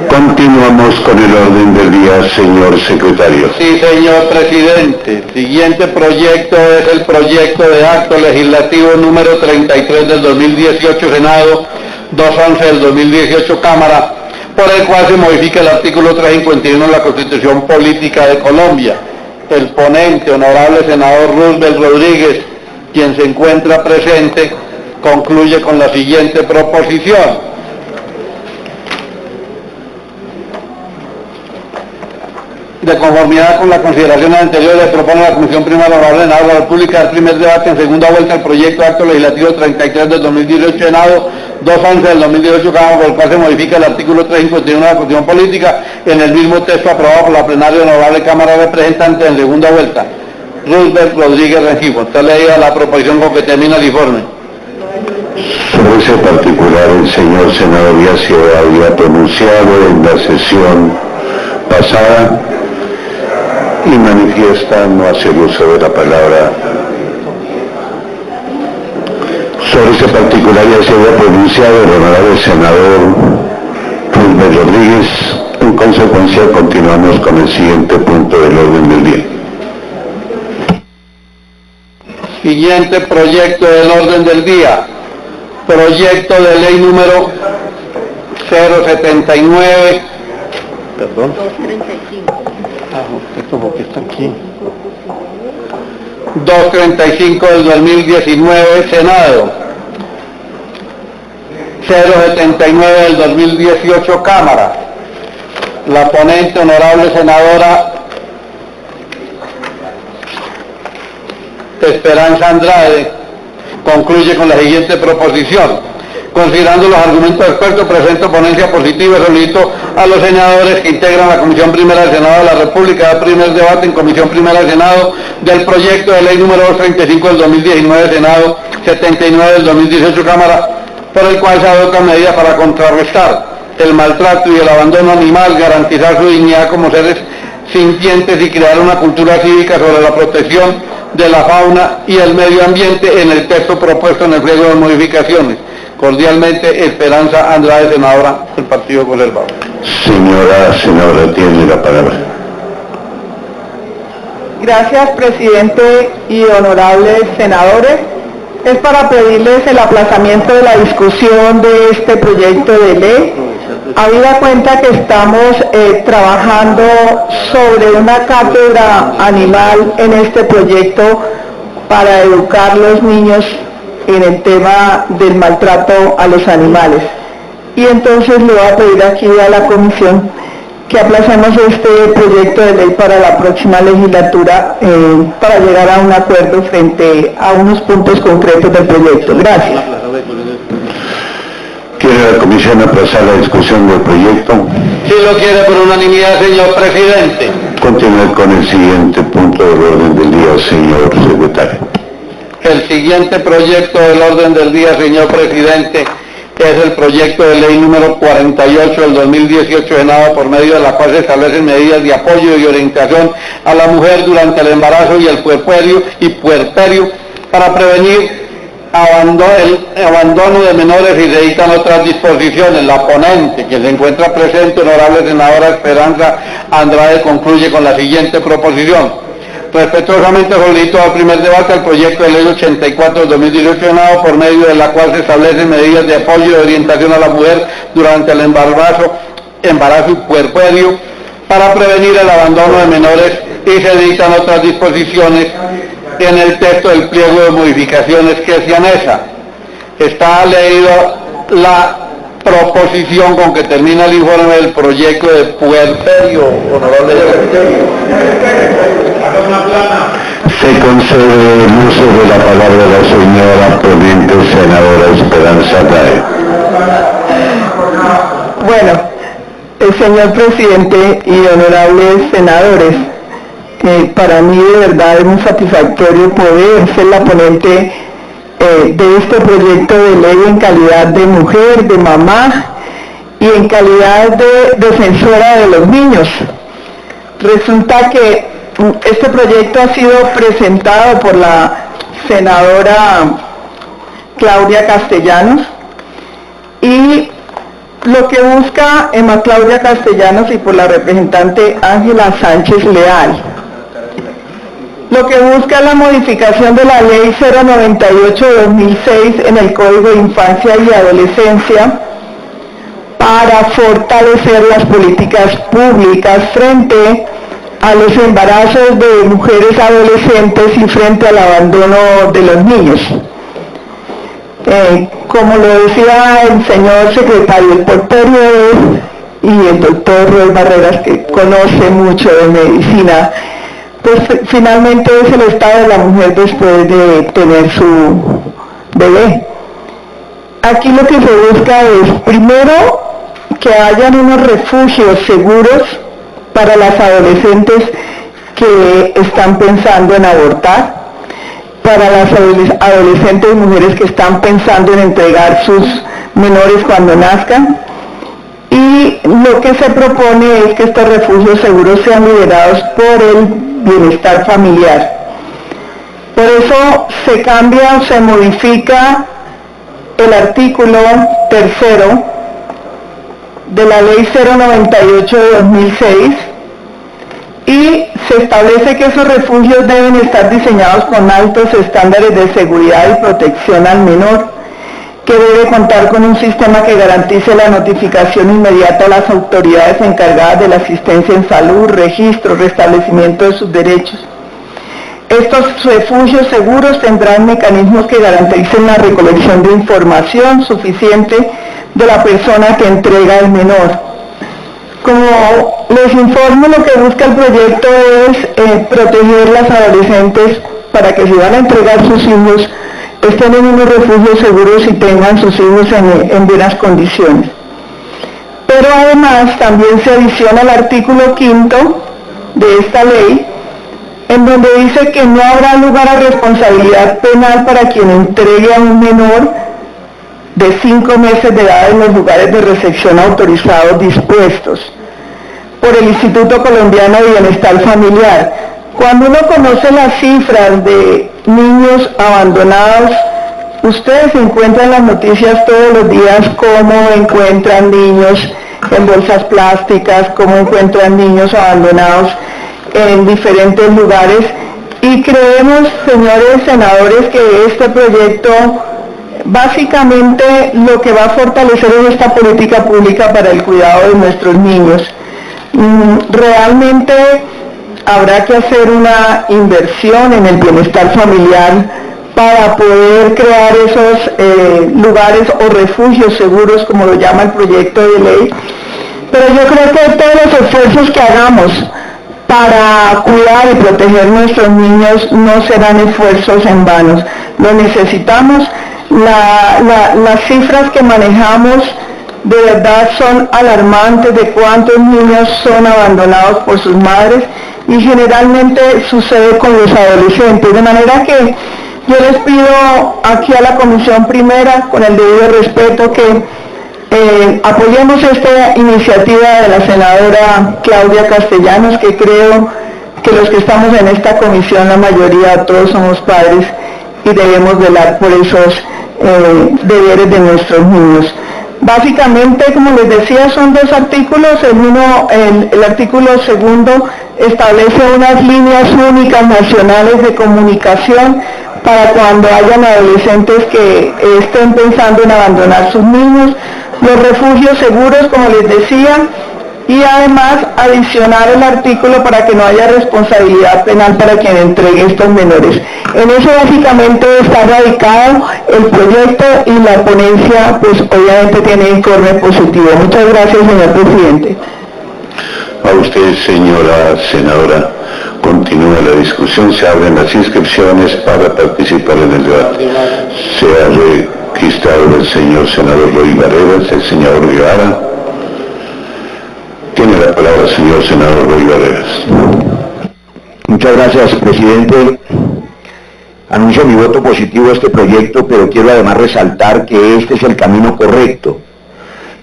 Continuamos con el orden del día, señor secretario. Sí, señor presidente. Siguiente proyecto es el proyecto de acto legislativo número 33 del 2018, Senado 211 del 2018, Cámara, por el cual se modifica el artículo 351 de la Constitución Política de Colombia. El ponente, honorable senador Roosevelt Rodríguez, quien se encuentra presente, concluye con la siguiente proposición: de conformidad con la consideración anterior, le propone a la Comisión Primera de la Senado de la República el primer debate en segunda vuelta el proyecto de acto legislativo 33 del 2018, Senado 211 del 2018, Cámara, por el cual se modifica el artículo 351 de la Constitución Política en el mismo texto aprobado por la plenaria de la Honorable Cámara de Representantes en segunda vuelta. Roosevelt Rodríguez Rengifo. Está leída la proposición con que termina el informe. Sobre ese particular, el señor senador ya se había pronunciado en la sesión pasada y manifiesta no hacer uso de la palabra. Sobre ese particular ya se había pronunciado el honorable senador Rubén Rodríguez. En consecuencia, continuamos con el siguiente punto del orden del día. Siguiente proyecto del orden del día. Proyecto de ley número 079. Perdón. 235. Esto porque está aquí. 235 del 2019, Senado. 079 del 2018, Cámara. La ponente, honorable senadora Esperanza Andrade, concluye con la siguiente proposición. Considerando los argumentos expuestos, presento ponencia positiva y solicito a los senadores que integran la Comisión Primera del Senado de la República dar primer debate en Comisión Primera del Senado del proyecto de ley número 235 del 2019, Senado 79 del 2018, Cámara, por el cual se adoptan medidas para contrarrestar el maltrato y el abandono animal, garantizar su dignidad como seres sintientes y crear una cultura cívica sobre la protección de la fauna y el medio ambiente en el texto propuesto en el pliego de modificaciones. Cordialmente, Esperanza Andrade, senadora del Partido Conservador. Senadora, tiene la palabra. Gracias, presidente y honorables senadores. Es para pedirles el aplazamiento de la discusión de este proyecto de ley. Habida cuenta que estamos trabajando sobre una cátedra animal en este proyecto para educar a los niños en el tema del maltrato a los animales. Y entonces le voy a pedir aquí a la comisión que aplacemos este proyecto de ley para la próxima legislatura para llegar a un acuerdo frente a unos puntos concretos del proyecto. Gracias. ¿Quiere la comisión aplazar la discusión del proyecto? Si lo quiere por unanimidad, señor presidente. Continuar con el siguiente punto del orden del día, señor secretario. El siguiente proyecto del orden del día, señor presidente, es el proyecto de ley número 48 del 2018, Senado, por medio de la cual se establecen medidas de apoyo y orientación a la mujer durante el embarazo y el puerperio para prevenir el abandono de menores y se dictan otras disposiciones. La ponente, que se encuentra presente, honorable senadora Esperanza Andrade, concluye con la siguiente proposición. Respetuosamente solicito al primer debate al proyecto de ley 84 del 2018, Senado, por medio de la cual se establecen medidas de apoyo y orientación a la mujer durante el embarazo y puerperio para prevenir el abandono de menores y se dictan otras disposiciones en el texto del pliego de modificaciones que se anexa. Está leído la proposición con que termina el informe del proyecto de puerperio, honorable secretario. Se concede el uso de la palabra a la señora ponente senadora Esperanza Andrade. Bueno, señor presidente y honorables senadores, para mí de verdad es muy satisfactorio poder ser la ponente de este proyecto de ley en calidad de mujer, de mamá y en calidad de defensora de los niños. Resulta que este proyecto ha sido presentado por la senadora Claudia Castellanos y lo que busca Emma Claudia Castellanos y por la representante Ángela Sánchez Leal. Lo que busca es la modificación de la Ley 098 de 2006 en el Código de Infancia y Adolescencia para fortalecer las políticas públicas frente a los embarazos de mujeres adolescentes y frente al abandono de los niños. Como lo decía el señor secretario, el puerperio y el doctor Roy Barreras, que conoce mucho de medicina, pues finalmente es el estado de la mujer después de tener su bebé. Aquí lo que se busca es, primero, que hayan unos refugios seguros para las adolescentes que están pensando en abortar, para las adolescentes y mujeres que están pensando en entregar sus menores cuando nazcan. Y lo que se propone es que estos refugios seguros sean liderados por el bienestar familiar. Por eso se cambia o se modifica el artículo 3º de la Ley 098 de 2006 y se establece que esos refugios deben estar diseñados con altos estándares de seguridad y protección al menor, que debe contar con un sistema que garantice la notificación inmediata a las autoridades encargadas de la asistencia en salud, registro, restablecimiento de sus derechos. Estos refugios seguros tendrán mecanismos que garanticen la recolección de información suficiente de la persona que entrega el menor. Como les informo, lo que busca el proyecto es proteger las adolescentes para que si van a entregar sus hijos, estén en unos refugios seguros y tengan sus hijos en buenas condiciones. Pero además también se adiciona el artículo 5º de esta ley, en donde dice que no habrá lugar a responsabilidad penal para quien entregue a un menor de 5 meses de edad en los lugares de recepción autorizados dispuestos por el Instituto Colombiano de Bienestar Familiar. Cuando uno conoce las cifras de niños abandonados, ustedes encuentran las noticias todos los días cómo encuentran niños en bolsas plásticas, cómo encuentran niños abandonados en diferentes lugares, y creemos, señores senadores, que este proyecto básicamente lo que va a fortalecer es esta política pública para el cuidado de nuestros niños. Realmente habrá que hacer una inversión en el bienestar familiar para poder crear esos lugares o refugios seguros, como lo llama el proyecto de ley. Pero yo creo que todos los esfuerzos que hagamos para cuidar y proteger nuestros niños no serán esfuerzos en vanos. Lo necesitamos. Las cifras que manejamos de verdad son alarmantes de cuántos niños son abandonados por sus madres, y generalmente sucede con los adolescentes, de manera que yo les pido aquí a la Comisión Primera, con el debido respeto, que apoyemos esta iniciativa de la senadora Claudia Castellanos, que creo que los que estamos en esta comisión, la mayoría, todos somos padres y debemos velar por esos deberes de nuestros niños. Básicamente, como les decía, son dos artículos. El artículo 2 establece unas líneas únicas nacionales de comunicación para cuando hayan adolescentes que estén pensando en abandonar sus niños, los refugios seguros, como les decía, y además adicionar el artículo para que no haya responsabilidad penal para quien entregue estos menores. En eso básicamente está radicado el proyecto, y la ponencia pues obviamente tiene informe positivo. Muchas gracias, señor presidente. A usted, señora senadora. Continúa la discusión, se abren las inscripciones para participar en el debate. Se ha registrado el señor senador Roy Barreras, el señor Guevara. Tiene la palabra el señor senador Roy Barreras. Muchas gracias, presidente. Anuncio mi voto positivo a este proyecto, pero quiero además resaltar que este es el camino correcto.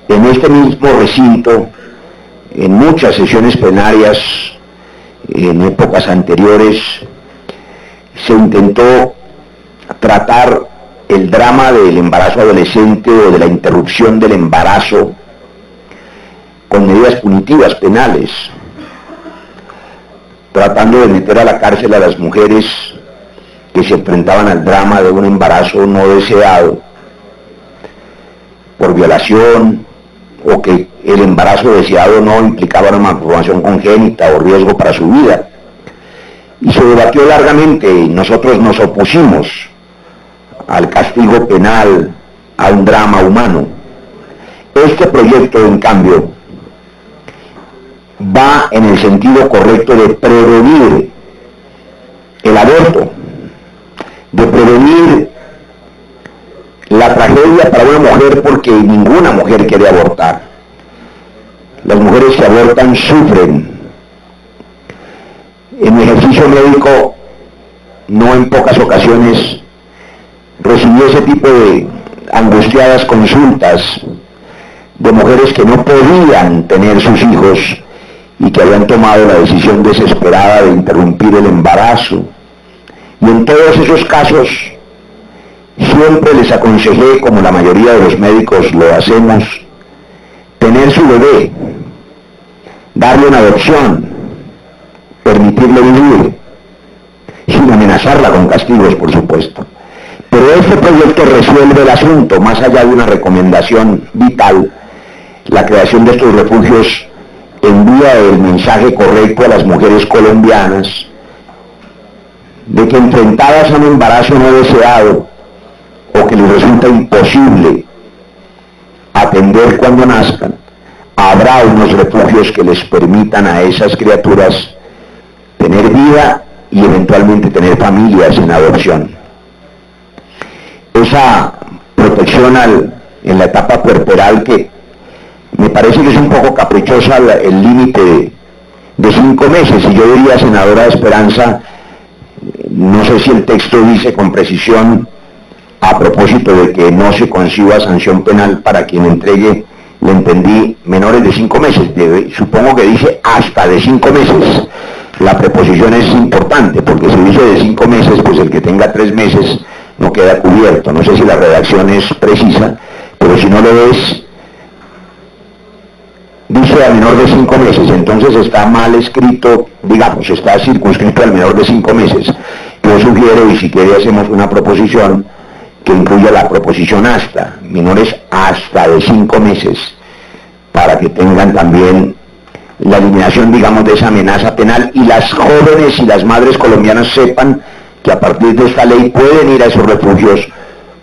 En este mismo recinto, en muchas sesiones plenarias, en épocas anteriores, se intentó tratar el drama del embarazo adolescente o de la interrupción del embarazo con medidas punitivas penales, tratando de meter a la cárcel a las mujeres que se enfrentaban al drama de un embarazo no deseado por violación, o que el embarazo deseado no implicaba una malformación congénita o riesgo para su vida. Y se debatió largamente, y nosotros nos opusimos al castigo penal a un drama humano. Este proyecto, en cambio, va en el sentido correcto de prevenir el aborto, de prevenir la tragedia para una mujer, porque ninguna mujer quiere abortar. Las mujeres que abortan sufren. En mi ejercicio médico no en pocas ocasiones recibí ese tipo de angustiadas consultas de mujeres que no podían tener sus hijos y que habían tomado la decisión desesperada de interrumpir el embarazo. Y en todos esos casos siempre les aconsejé, como la mayoría de los médicos lo hacemos, tener su bebé, darle una adopción, permitirle vivir, sin amenazarla con castigos, por supuesto. Pero este proyecto resuelve el asunto, más allá de una recomendación vital. La creación de estos refugios envía el mensaje correcto a las mujeres colombianas de que, enfrentadas a un embarazo no deseado o que les resulta imposible atender cuando nazcan, habrá unos refugios que les permitan a esas criaturas tener vida y eventualmente tener familias en adopción. Esa protección en la etapa puerperal, que me parece que es un poco caprichosa el límite de 5 meses, y yo diría, senadora Esperanza, no sé si el texto dice con precisión, a propósito de que no se conciba sanción penal para quien entregue, le entendí, menores de 5 meses, supongo que dice hasta de 5 meses. La preposición es importante, porque si dice de 5 meses, pues el que tenga 3 meses no queda cubierto. No sé si la redacción es precisa, pero si no lo es, dice al menor de 5 meses, entonces está mal escrito, digamos, está circunscrito al menor de 5 meses. Yo sugiero, y si quiere hacemos una proposición, que incluya la proposición hasta, menores hasta de 5 meses, para que tengan también la eliminación, digamos, de esa amenaza penal, y las jóvenes y las madres colombianas sepan que a partir de esta ley pueden ir a esos refugios,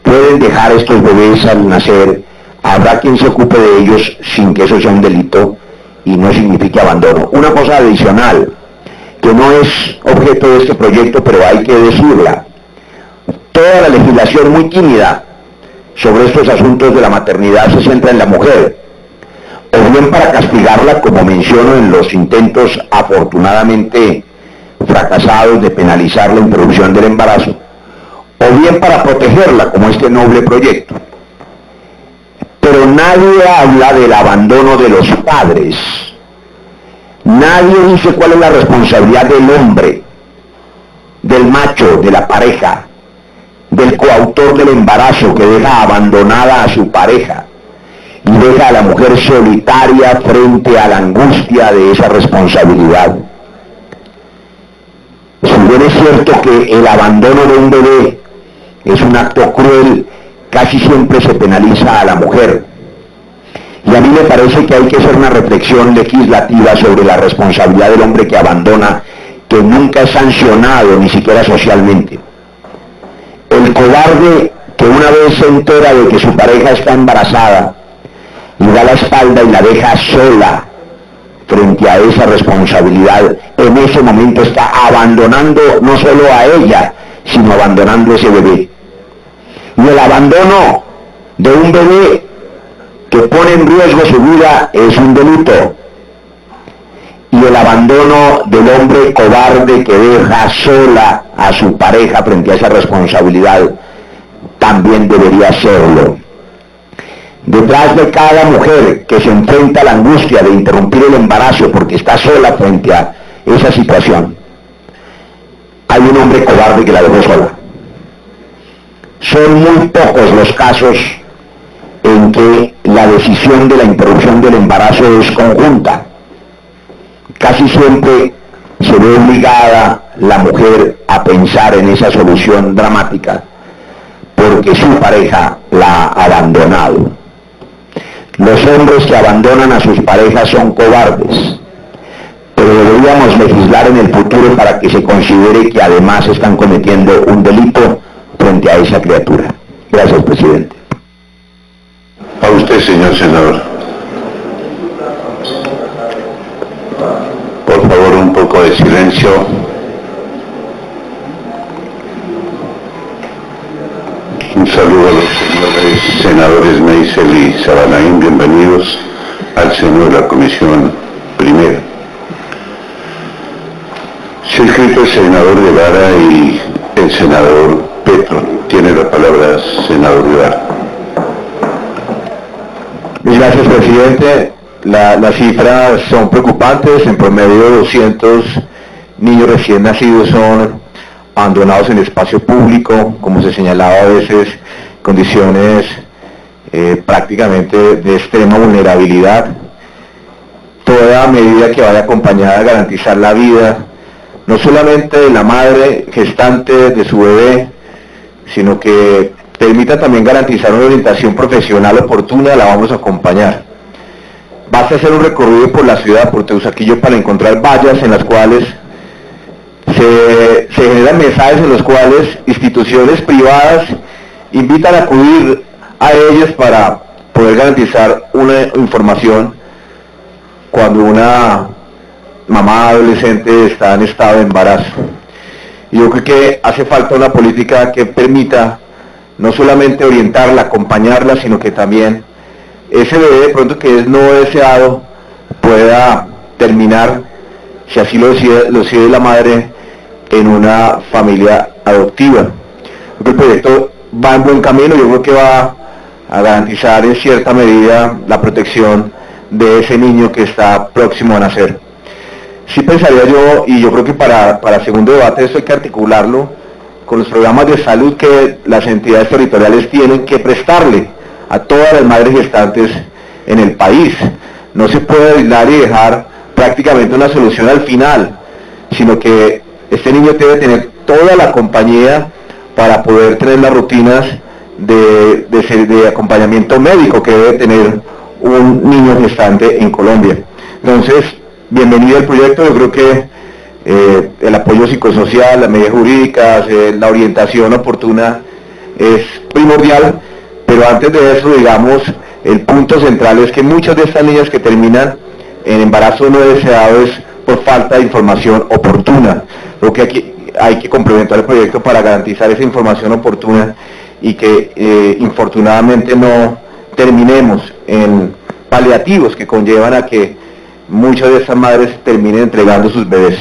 pueden dejar estos bebés al nacer, habrá quien se ocupe de ellos sin que eso sea un delito y no signifique abandono. Una cosa adicional, que no es objeto de este proyecto, pero hay que decirla: toda la legislación muy tímida sobre estos asuntos de la maternidad se centra en la mujer, o bien para castigarla, como menciono en los intentos afortunadamente fracasados de penalizar la interrupción del embarazo, o bien para protegerla, como este noble proyecto. Pero nadie habla del abandono de los padres. Nadie dice cuál es la responsabilidad del hombre, del macho, de la pareja, del coautor del embarazo, que deja abandonada a su pareja y deja a la mujer solitaria frente a la angustia de esa responsabilidad. Si bien es cierto que el abandono de un bebé es un acto cruel, casi siempre se penaliza a la mujer. Y a mí me parece que hay que hacer una reflexión legislativa sobre la responsabilidad del hombre que abandona, que nunca es sancionado, ni siquiera socialmente. El cobarde que una vez se entera de que su pareja está embarazada y da la espalda y la deja sola frente a esa responsabilidad, en ese momento está abandonando no solo a ella, sino abandonando ese bebé. Y el abandono de un bebé que pone en riesgo su vida es un delito. Y el abandono del hombre cobarde que deja sola a su pareja frente a esa responsabilidad también debería serlo. Detrás de cada mujer que se enfrenta a la angustia de interrumpir el embarazo porque está sola frente a esa situación, hay un hombre cobarde que la dejó sola. Son muy pocos los casos en que la decisión de la interrupción del embarazo es conjunta. Casi siempre se ve obligada la mujer a pensar en esa solución dramática porque su pareja la ha abandonado. Los hombres que abandonan a sus parejas son cobardes, pero deberíamos legislar en el futuro para que se considere que además están cometiendo un delito frente a esa criatura. Gracias, presidente. A usted, señor senador. Por favor, un poco de silencio. Un saludo a los señores senadores Meisel y Sabanaín, bienvenidos al seno de la Comisión Primera. Se ha inscrito el senador Guevara y el senador Petro. Tiene la palabra, senador Rivera. Gracias, presidente. Las cifras son preocupantes. En promedio 200 niños recién nacidos son abandonados en el espacio público, como se señalaba a veces, condiciones prácticamente de extrema vulnerabilidad. Toda medida que vaya acompañada a garantizar la vida, no solamente de la madre gestante de su bebé, sino que permita también garantizar una orientación profesional oportuna, la vamos a acompañar. Basta hacer un recorrido por la ciudad, por Teusaquillo, para encontrar vallas en las cuales se generan mensajes en los cuales instituciones privadas invitan a acudir a ellas para poder garantizar una información cuando una mamá adolescente está en estado de embarazo. Y yo creo que hace falta una política que permita no solamente orientarla, acompañarla, sino que también ese bebé de pronto que es no deseado pueda terminar, si así lo decide la madre, en una familia adoptiva. Creo que el proyecto va en buen camino, yo creo que va a garantizar en cierta medida la protección de ese niño que está próximo a nacer. Sí pensaría yo, y yo creo que para el segundo debate esto hay que articularlo con los programas de salud que las entidades territoriales tienen que prestarle a todas las madres gestantes en el país. No se puede aislar y dejar prácticamente una solución al final, sino que este niño debe tener toda la compañía para poder tener las rutinas de acompañamiento médico que debe tener un niño gestante en Colombia. Entonces, bienvenido al proyecto. Yo creo que el apoyo psicosocial, las medidas jurídicas, la orientación oportuna es primordial, pero antes de eso, digamos, el punto central es que muchas de estas niñas que terminan en embarazo no deseado es por falta de información oportuna. Creo que aquí hay que complementar el proyecto para garantizar esa información oportuna y que infortunadamente no terminemos en paliativos que conllevan a que muchas de estas madres terminen entregando sus bebés.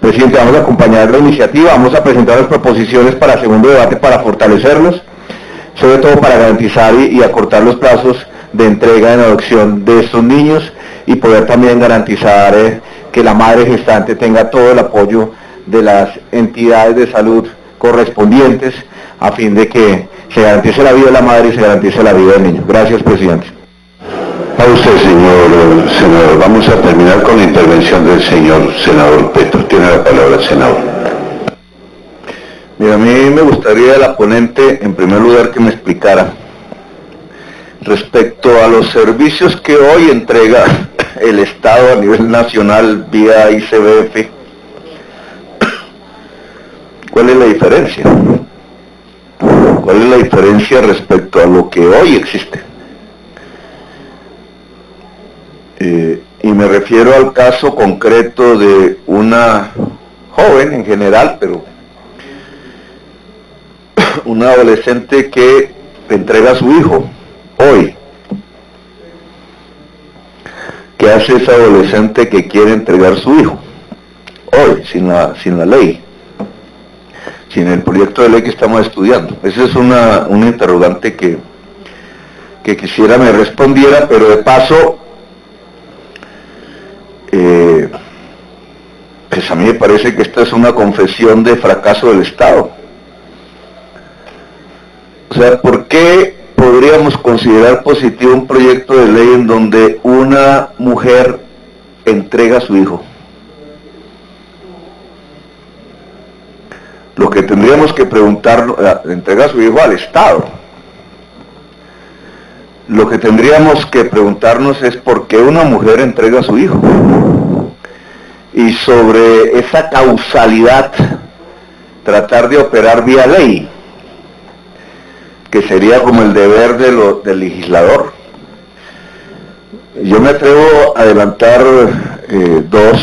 Presidente, vamos a acompañar la iniciativa, vamos a presentar las proposiciones para segundo debate para fortalecerlos, sobre todo para garantizar y acortar los plazos de entrega en adopción de estos niños y poder también garantizar que la madre gestante tenga todo el apoyo de las entidades de salud correspondientes a fin de que se garantice la vida de la madre y se garantice la vida del niño. Gracias, presidente. A usted, señor senador. Vamos a terminar con la intervención del señor senador Petro. Tiene la palabra el senador. Mira, a mí me gustaría la ponente, en primer lugar, que me explicara respecto a los servicios que hoy entrega el Estado a nivel nacional vía ICBF. ¿Cuál es la diferencia? ¿Cuál es la diferencia respecto a lo que hoy existe? Y me refiero al caso concreto de una joven en general, pero una adolescente que entrega a su hijo hoy. ¿Qué hace esa adolescente que quiere entregar a su hijo hoy, sin la ley, sin el proyecto de ley que estamos estudiando? Esa es una interrogante que quisiera me respondiera, pero de paso, pues a mí me parece que esta es una confesión de fracaso del Estado. O sea, ¿por qué podríamos considerar positivo un proyecto de ley en donde una mujer entrega a su hijo? Lo que tendríamos que preguntarnos, entrega a su hijo al Estado. Lo que tendríamos que preguntarnos es por qué una mujer entrega a su hijo. Y sobre esa causalidad, tratar de operar vía ley, que sería como el deber del legislador. Yo me atrevo a adelantar dos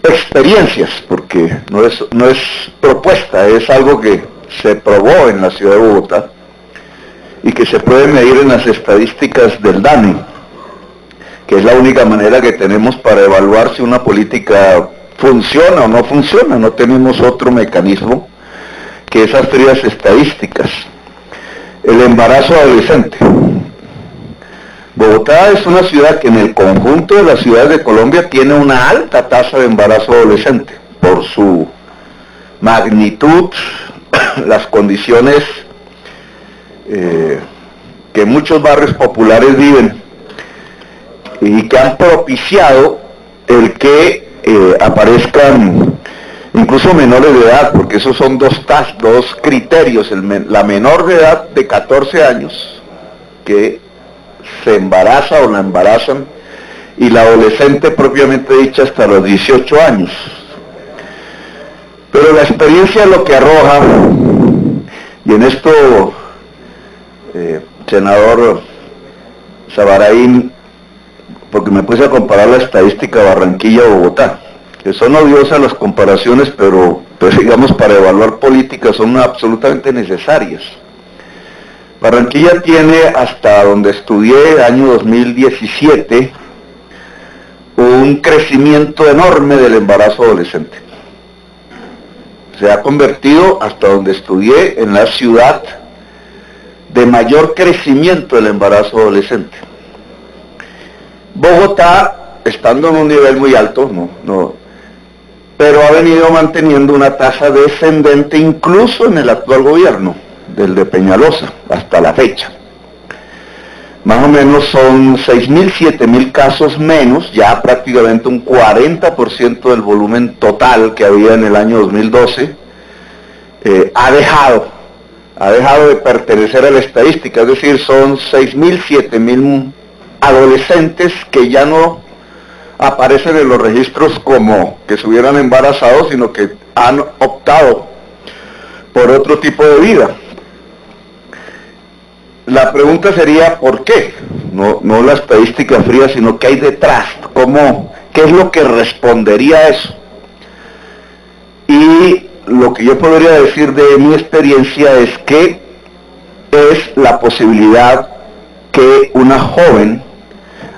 experiencias, porque no es propuesta, es algo que se probó en la ciudad de Bogotá y que se puede medir en las estadísticas del DANE, que es la única manera que tenemos para evaluar si una política funciona o no funciona, no tenemos otro mecanismo que esas frías estadísticas. El embarazo adolescente. Bogotá es una ciudad que en el conjunto de las ciudades de Colombia tiene una alta tasa de embarazo adolescente, por su magnitud, las condiciones que muchos barrios populares viven y que han propiciado el que aparezcan incluso menores de edad, porque esos son dos criterios, la menor de edad de 14 años que se embaraza o la embarazan, y la adolescente propiamente dicha hasta los 18 años. Pero la experiencia lo que arroja, y en esto, senador Sabaraín, porque me puse a comparar la estadística Barranquilla-Bogotá, que son odiosas las comparaciones, pero pues digamos para evaluar políticas son absolutamente necesarias. Barranquilla tiene, hasta donde estudié, año 2017, un crecimiento enorme del embarazo adolescente. Se ha convertido, hasta donde estudié, en la ciudad de mayor crecimiento del embarazo adolescente. Bogotá, estando en un nivel muy alto, pero ha venido manteniendo una tasa descendente incluso en el actual gobierno, del de Peñalosa, hasta la fecha. Más o menos son 6.000, 7.000 casos menos, ya prácticamente un 40% del volumen total que había en el año 2012, ha dejado de pertenecer a la estadística, es decir, son 6.000, 7.000 adolescentes que ya no aparecen en los registros como que se hubieran embarazado, sino que han optado por otro tipo de vida. La pregunta sería, ¿por qué? No la estadística fría, sino qué hay detrás, qué es lo que respondería a eso. Y lo que yo podría decir de mi experiencia es que es la posibilidad que una joven,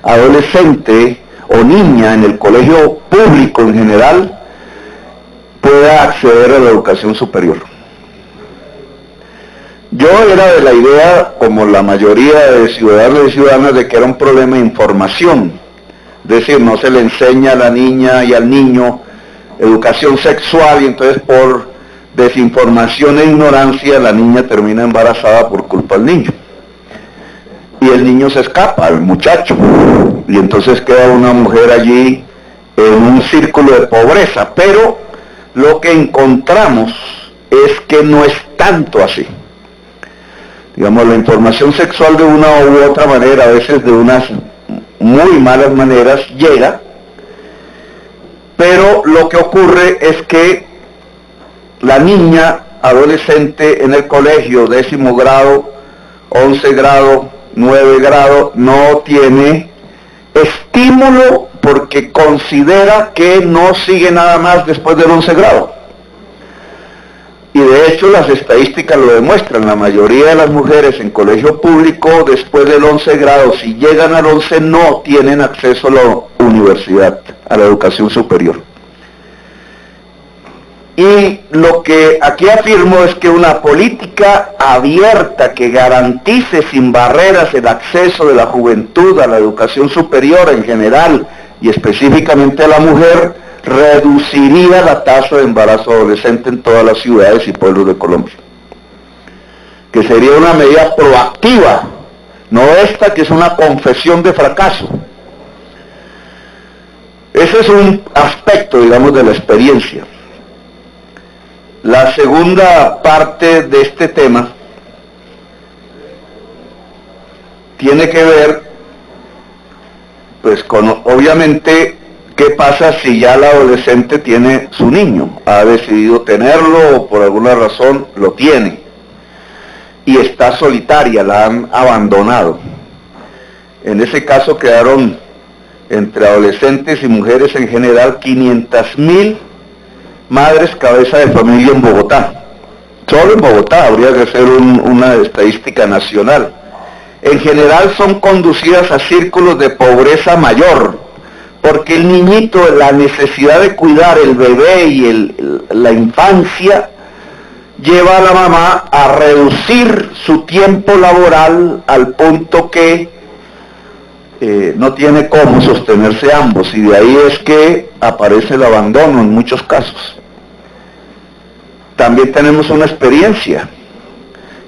adolescente o niña en el colegio público en general pueda acceder a la educación superior. Yo era de la idea, como la mayoría de ciudadanos y ciudadanas, de que era un problema de información. Es decir, no se le enseña a la niña y al niño educación sexual, y entonces por desinformación e ignorancia la niña termina embarazada por culpa del niño. Y el niño se escapa, el muchacho, y entonces queda una mujer allí en un círculo de pobreza. Pero lo que encontramos es que no es tanto así. Digamos, la información sexual de una u otra manera, a veces de unas muy malas maneras, llega, pero lo que ocurre es que la niña adolescente en el colegio, 10º grado, 11 grado, 9 grado, no tiene estímulo porque considera que no sigue nada más después del 11 grado. Y de hecho las estadísticas lo demuestran, la mayoría de las mujeres en colegio público después del 11 grado, si llegan al 11, no tienen acceso a la universidad, a la educación superior. Y lo que aquí afirmo es que una política abierta que garantice sin barreras el acceso de la juventud a la educación superior en general y específicamente a la mujer, reduciría la tasa de embarazo adolescente en todas las ciudades y pueblos de Colombia. Que sería una medida proactiva, no esta que es una confesión de fracaso. Ese es un aspecto, digamos, de la experiencia. La segunda parte de este tema tiene que ver, pues, con, obviamente, ¿qué pasa si ya la adolescente tiene su niño? Ha decidido tenerlo o por alguna razón lo tiene y está solitaria, la han abandonado. En ese caso quedaron entre adolescentes y mujeres en general 500.000 madres cabeza de familia en Bogotá. Solo en Bogotá, habría que hacer una estadística nacional. En general son conducidas a círculos de pobreza mayor, porque el niñito, la necesidad de cuidar el bebé y la infancia, lleva a la mamá a reducir su tiempo laboral al punto que no tiene cómo sostenerse ambos, y de ahí es que aparece el abandono en muchos casos. También tenemos una experiencia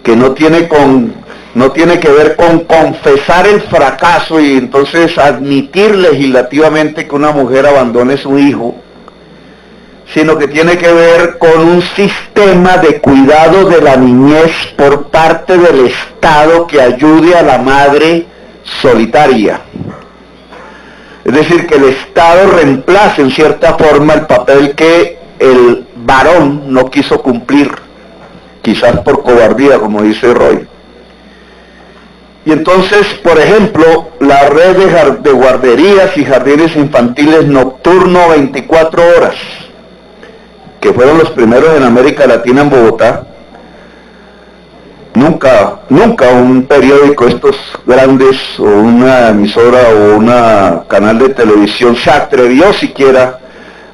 que no tiene que ver con confesar el fracaso y entonces admitir legislativamente que una mujer abandone su hijo, sino que tiene que ver con un sistema de cuidado de la niñez por parte del Estado que ayude a la madre solitaria. Es decir, que el Estado reemplace en cierta forma el papel que el varón no quiso cumplir, quizás por cobardía, como dice Roy. Y entonces, por ejemplo, la red de guarderías y jardines infantiles nocturno 24 horas, que fueron los primeros en América Latina en Bogotá, nunca un periódico, estos grandes, o una emisora o un canal de televisión se atrevió siquiera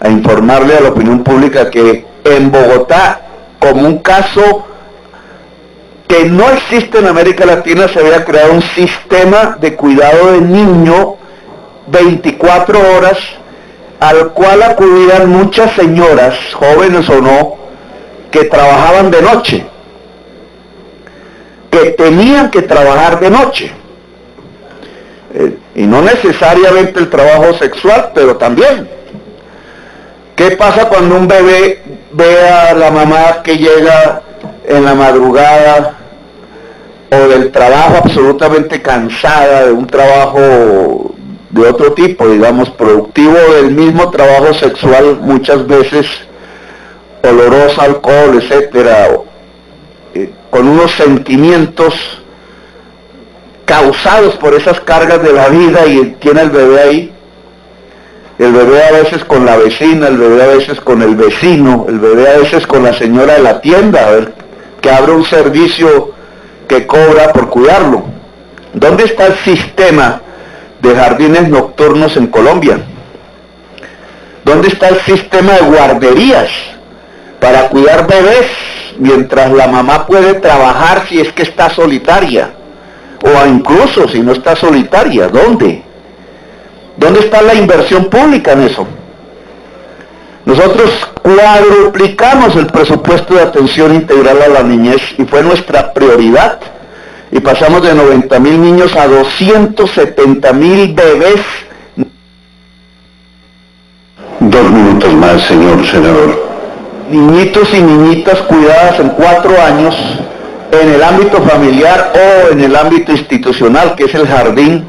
a informarle a la opinión pública que en Bogotá, como un caso que no existe en América Latina, se había creado un sistema de cuidado de niño 24 horas, al cual acudían muchas señoras, jóvenes o no, que trabajaban de noche, que tenían que trabajar de noche, y no necesariamente el trabajo sexual, pero también. ¿Qué pasa cuando un bebé ve a la mamá que llega en la madrugada o del trabajo absolutamente cansada, de un trabajo de otro tipo, digamos, productivo del mismo trabajo sexual, muchas veces oloroso, alcohol, etcétera, con unos sentimientos causados por esas cargas de la vida, y tiene el bebé ahí, el bebé a veces con la vecina, el bebé a veces con el vecino, el bebé a veces con la señora de la tienda, a ver, que abre un servicio que cobra por cuidarlo. ¿Dónde está el sistema de jardines nocturnos en Colombia? ¿Dónde está el sistema de guarderías para cuidar bebés mientras la mamá puede trabajar si es que está solitaria? O incluso si no está solitaria, ¿dónde? ¿Dónde está la inversión pública en eso? Nosotros cuadruplicamos el presupuesto de atención integral a la niñez y fue nuestra prioridad. Y pasamos de 90.000 niños a 270.000 bebés. 2 minutos más, señor senador. Niñitos y niñitas cuidadas en 4 años en el ámbito familiar o en el ámbito institucional, que es el jardín.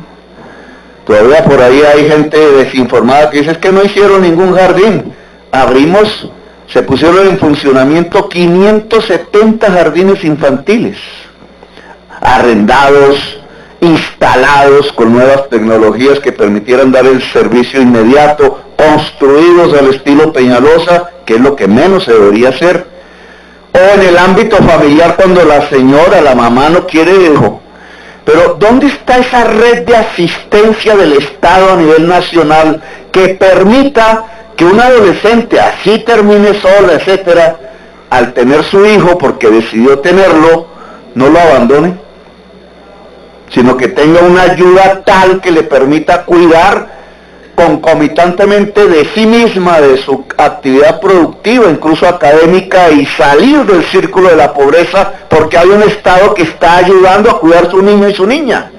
Todavía por ahí hay gente desinformada que dice, es que no hicieron ningún jardín. Abrimos, se pusieron en funcionamiento 570 jardines infantiles, arrendados, instalados con nuevas tecnologías que permitieran dar el servicio inmediato, construidos al estilo Peñalosa, que es lo que menos se debería hacer. O en el ámbito familiar, cuando la señora, la mamá no quiere hijo. Pero ¿dónde está esa red de asistencia del Estado a nivel nacional que permita que un adolescente así termine sola, etcétera, al tener su hijo porque decidió tenerlo, no lo abandone, sino que tenga una ayuda tal que le permita cuidar concomitantemente de sí misma, de su actividad productiva, incluso académica, y salir del círculo de la pobreza, porque hay un Estado que está ayudando a cuidar su niño y su niña?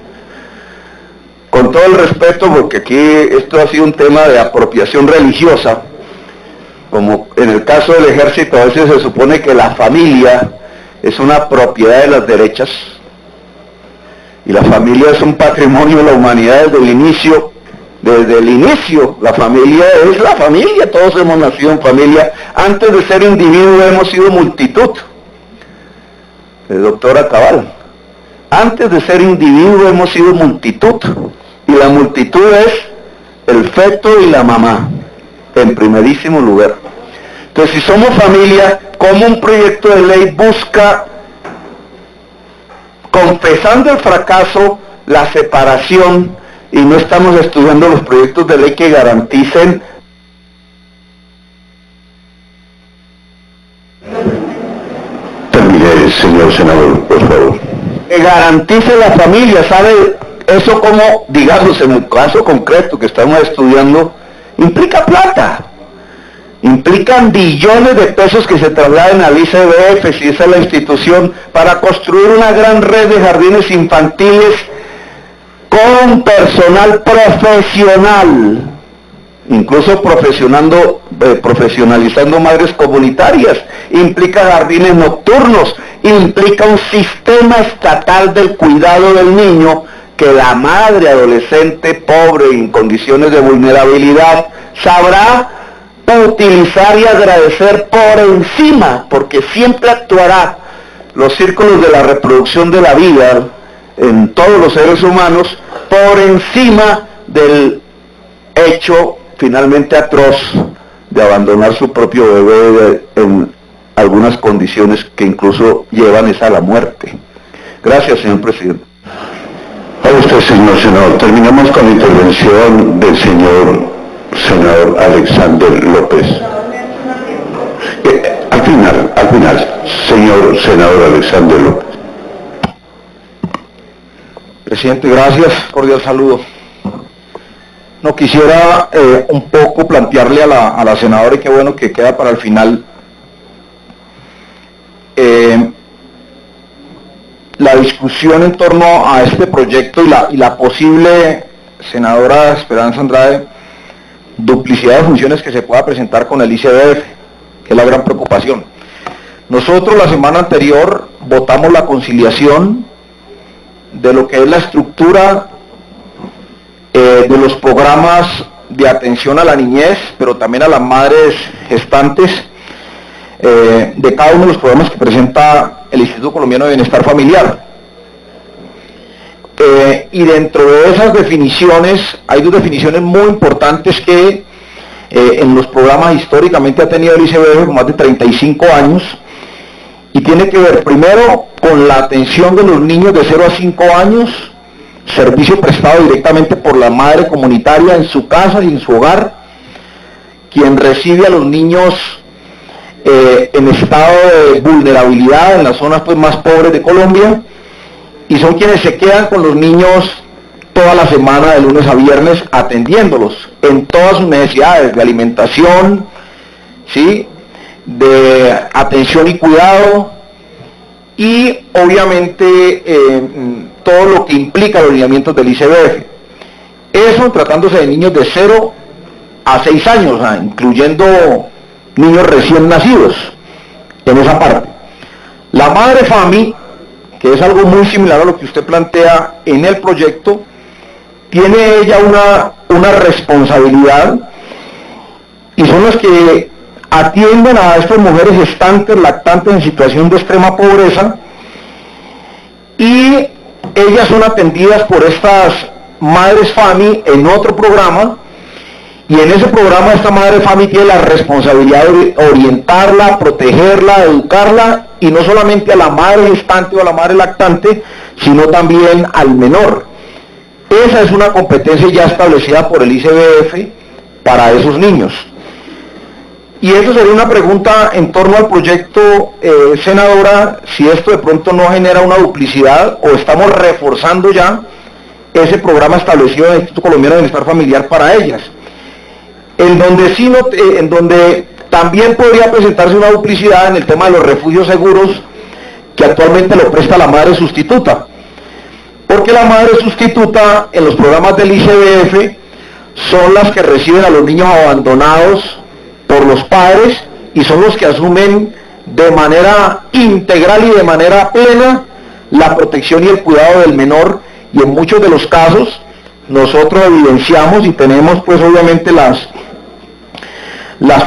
Con todo el respeto, porque aquí esto ha sido un tema de apropiación religiosa, como en el caso del ejército a veces se supone que la familia es una propiedad de las derechas, y la familia es un patrimonio de la humanidad desde el inicio. Desde el inicio, la familia es la familia, todos hemos nacido en familia. Antes de ser individuo hemos sido multitud. El doctor Acabal. Antes de ser individuo hemos sido multitud. Y la multitud es el feto y la mamá, en primerísimo lugar. Entonces, si somos familia, ¿cómo un proyecto de ley busca, confesando el fracaso, la separación y no estamos estudiando los proyectos de ley que garanticen Termine, señor senador, por favor. que garantice la familia. ¿Sabe eso como, digamos, en el caso concreto que estamos estudiando, implica plata? Implican billones de pesos que se trasladen al ICBF, si esa es la institución, para construir una gran red de jardines infantiles con personal profesional, incluso profesionalizando madres comunitarias. Implica jardines nocturnos, implica un sistema estatal del cuidado del niño que la madre adolescente pobre en condiciones de vulnerabilidad sabrá utilizar y agradecer por encima, porque siempre actuará los círculos de la reproducción de la vida en todos los seres humanos por encima del hecho finalmente atroz de abandonar su propio bebé en algunas condiciones que incluso llevan esa a la muerte. Gracias, señor presidente. A usted, señor senador. Terminamos con la intervención del senador Alexander López. Al final, señor senador Alexander López. Presidente, gracias, cordial saludo. No, quisiera un poco plantearle a la senadora, y qué bueno que queda para el final, la discusión en torno a este proyecto y la posible, senadora Esperanza Andrade, duplicidad de funciones que se pueda presentar con el ICBF, que es la gran preocupación. Nosotros la semana anterior votamos la conciliación de lo que es la estructura de los programas de atención a la niñez, pero también a las madres gestantes, de cada uno de los programas que presenta el Instituto Colombiano de Bienestar Familiar. Y dentro de esas definiciones, hay dos definiciones muy importantes que en los programas históricamente ha tenido el ICBF por más de 35 años, y tiene que ver primero con la atención de los niños de 0 a 5 años, servicio prestado directamente por la madre comunitaria en su casa y en su hogar, quien recibe a los niños en estado de vulnerabilidad en las zonas pues más pobres de Colombia, y son quienes se quedan con los niños toda la semana de lunes a viernes atendiéndolos en todas sus necesidades de alimentación, ¿sí?, de atención y cuidado, y obviamente todo lo que implica los lineamientos del ICBF. Eso tratándose de niños de 0 a 6 años, incluyendo niños recién nacidos en esa parte. La madre FAMI, que es algo muy similar a lo que usted plantea en el proyecto, tiene ella una responsabilidad, y son las que atienden a estas mujeres gestantes, lactantes en situación de extrema pobreza, y ellas son atendidas por estas madres FAMI en otro programa, y en ese programa esta madre FAMI tiene la responsabilidad de orientarla, protegerla, educarla, y no solamente a la madre gestante o a la madre lactante, sino también al menor. Esa es una competencia ya establecida por el ICBF para esos niños. Y eso sería una pregunta en torno al proyecto, senadora, si esto de pronto no genera una duplicidad o estamos reforzando ya ese programa establecido en el Instituto Colombiano de Bienestar Familiar para ellas. En donde también podría presentarse una duplicidad en el tema de los refugios seguros, que actualmente lo presta la madre sustituta. Porque la madre sustituta en los programas del ICBF son las que reciben a los niños abandonados por los padres, y son los que asumen de manera integral y de manera plena la protección y el cuidado del menor, y en muchos de los casos nosotros evidenciamos y tenemos pues obviamente las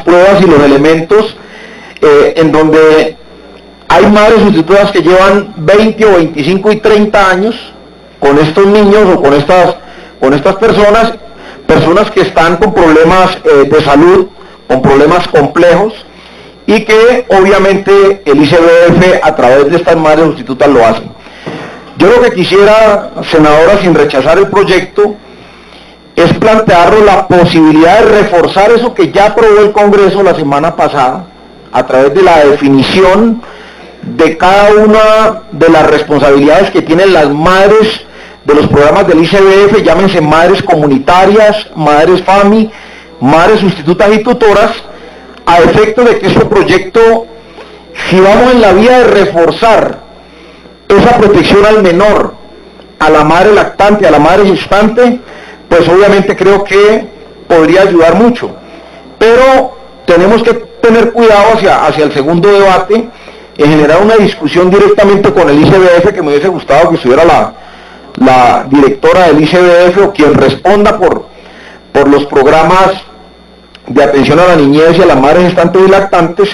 pruebas y los elementos en donde hay madres sustitutas que llevan 20 o 25 y 30 años con estos niños o con estas personas que están con problemas de salud, con problemas complejos, y que obviamente el ICBF a través de estas madres sustitutas lo hacen. Yo lo que quisiera, senadora, sin rechazar el proyecto, es plantearnos la posibilidad de reforzar eso que ya aprobó el Congreso la semana pasada, a través de la definición de cada una de las responsabilidades que tienen las madres de los programas del ICBF, llámense madres comunitarias, madres FAMI, madres sustitutas y tutoras, a efecto de que este proyecto, si vamos en la vía de reforzar esa protección al menor, a la madre lactante, a la madre gestante, pues obviamente creo que podría ayudar mucho. Pero tenemos que tener cuidado hacia el segundo debate, en generar una discusión directamente con el ICBF, que me hubiese gustado que estuviera la directora del ICBF o quien responda por los programas de atención a la niñez y a las madres gestantes y lactantes,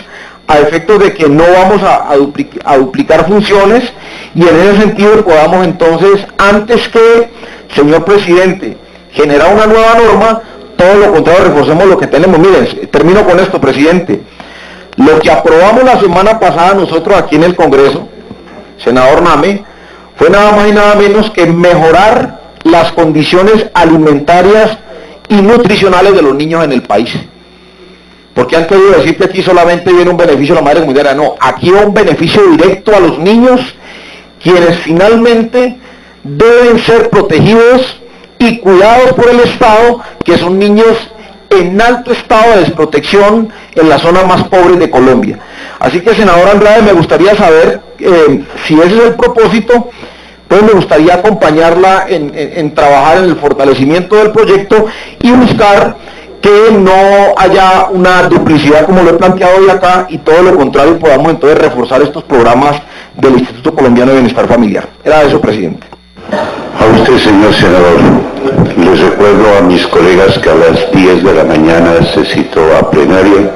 a efectos de que no vamos a duplicar funciones, y en ese sentido podamos entonces, antes que, señor presidente, generar una nueva norma, todo lo contrario, reforcemos lo que tenemos. Miren, termino con esto, presidente. Lo que aprobamos la semana pasada nosotros aquí en el Congreso, senador Name, fue nada más y nada menos que mejorar las condiciones alimentarias y nutricionales de los niños en el país. Porque han querido decir que aquí solamente viene un beneficio a la madre comunitaria. No, aquí va un beneficio directo a los niños, quienes finalmente deben ser protegidos y cuidados por el Estado, que son niños en alto estado de desprotección en las zonas más pobres de Colombia. Así que, senador Andrade, me gustaría saber si ese es el propósito, pues me gustaría acompañarla en trabajar en el fortalecimiento del proyecto y buscar que no haya una duplicidad como lo he planteado hoy acá, y todo lo contrario, podamos entonces reforzar estos programas del Instituto Colombiano de Bienestar Familiar. Era eso, presidente. A usted, señor senador, les recuerdo a mis colegas que a las 10 de la mañana se citó a plenaria.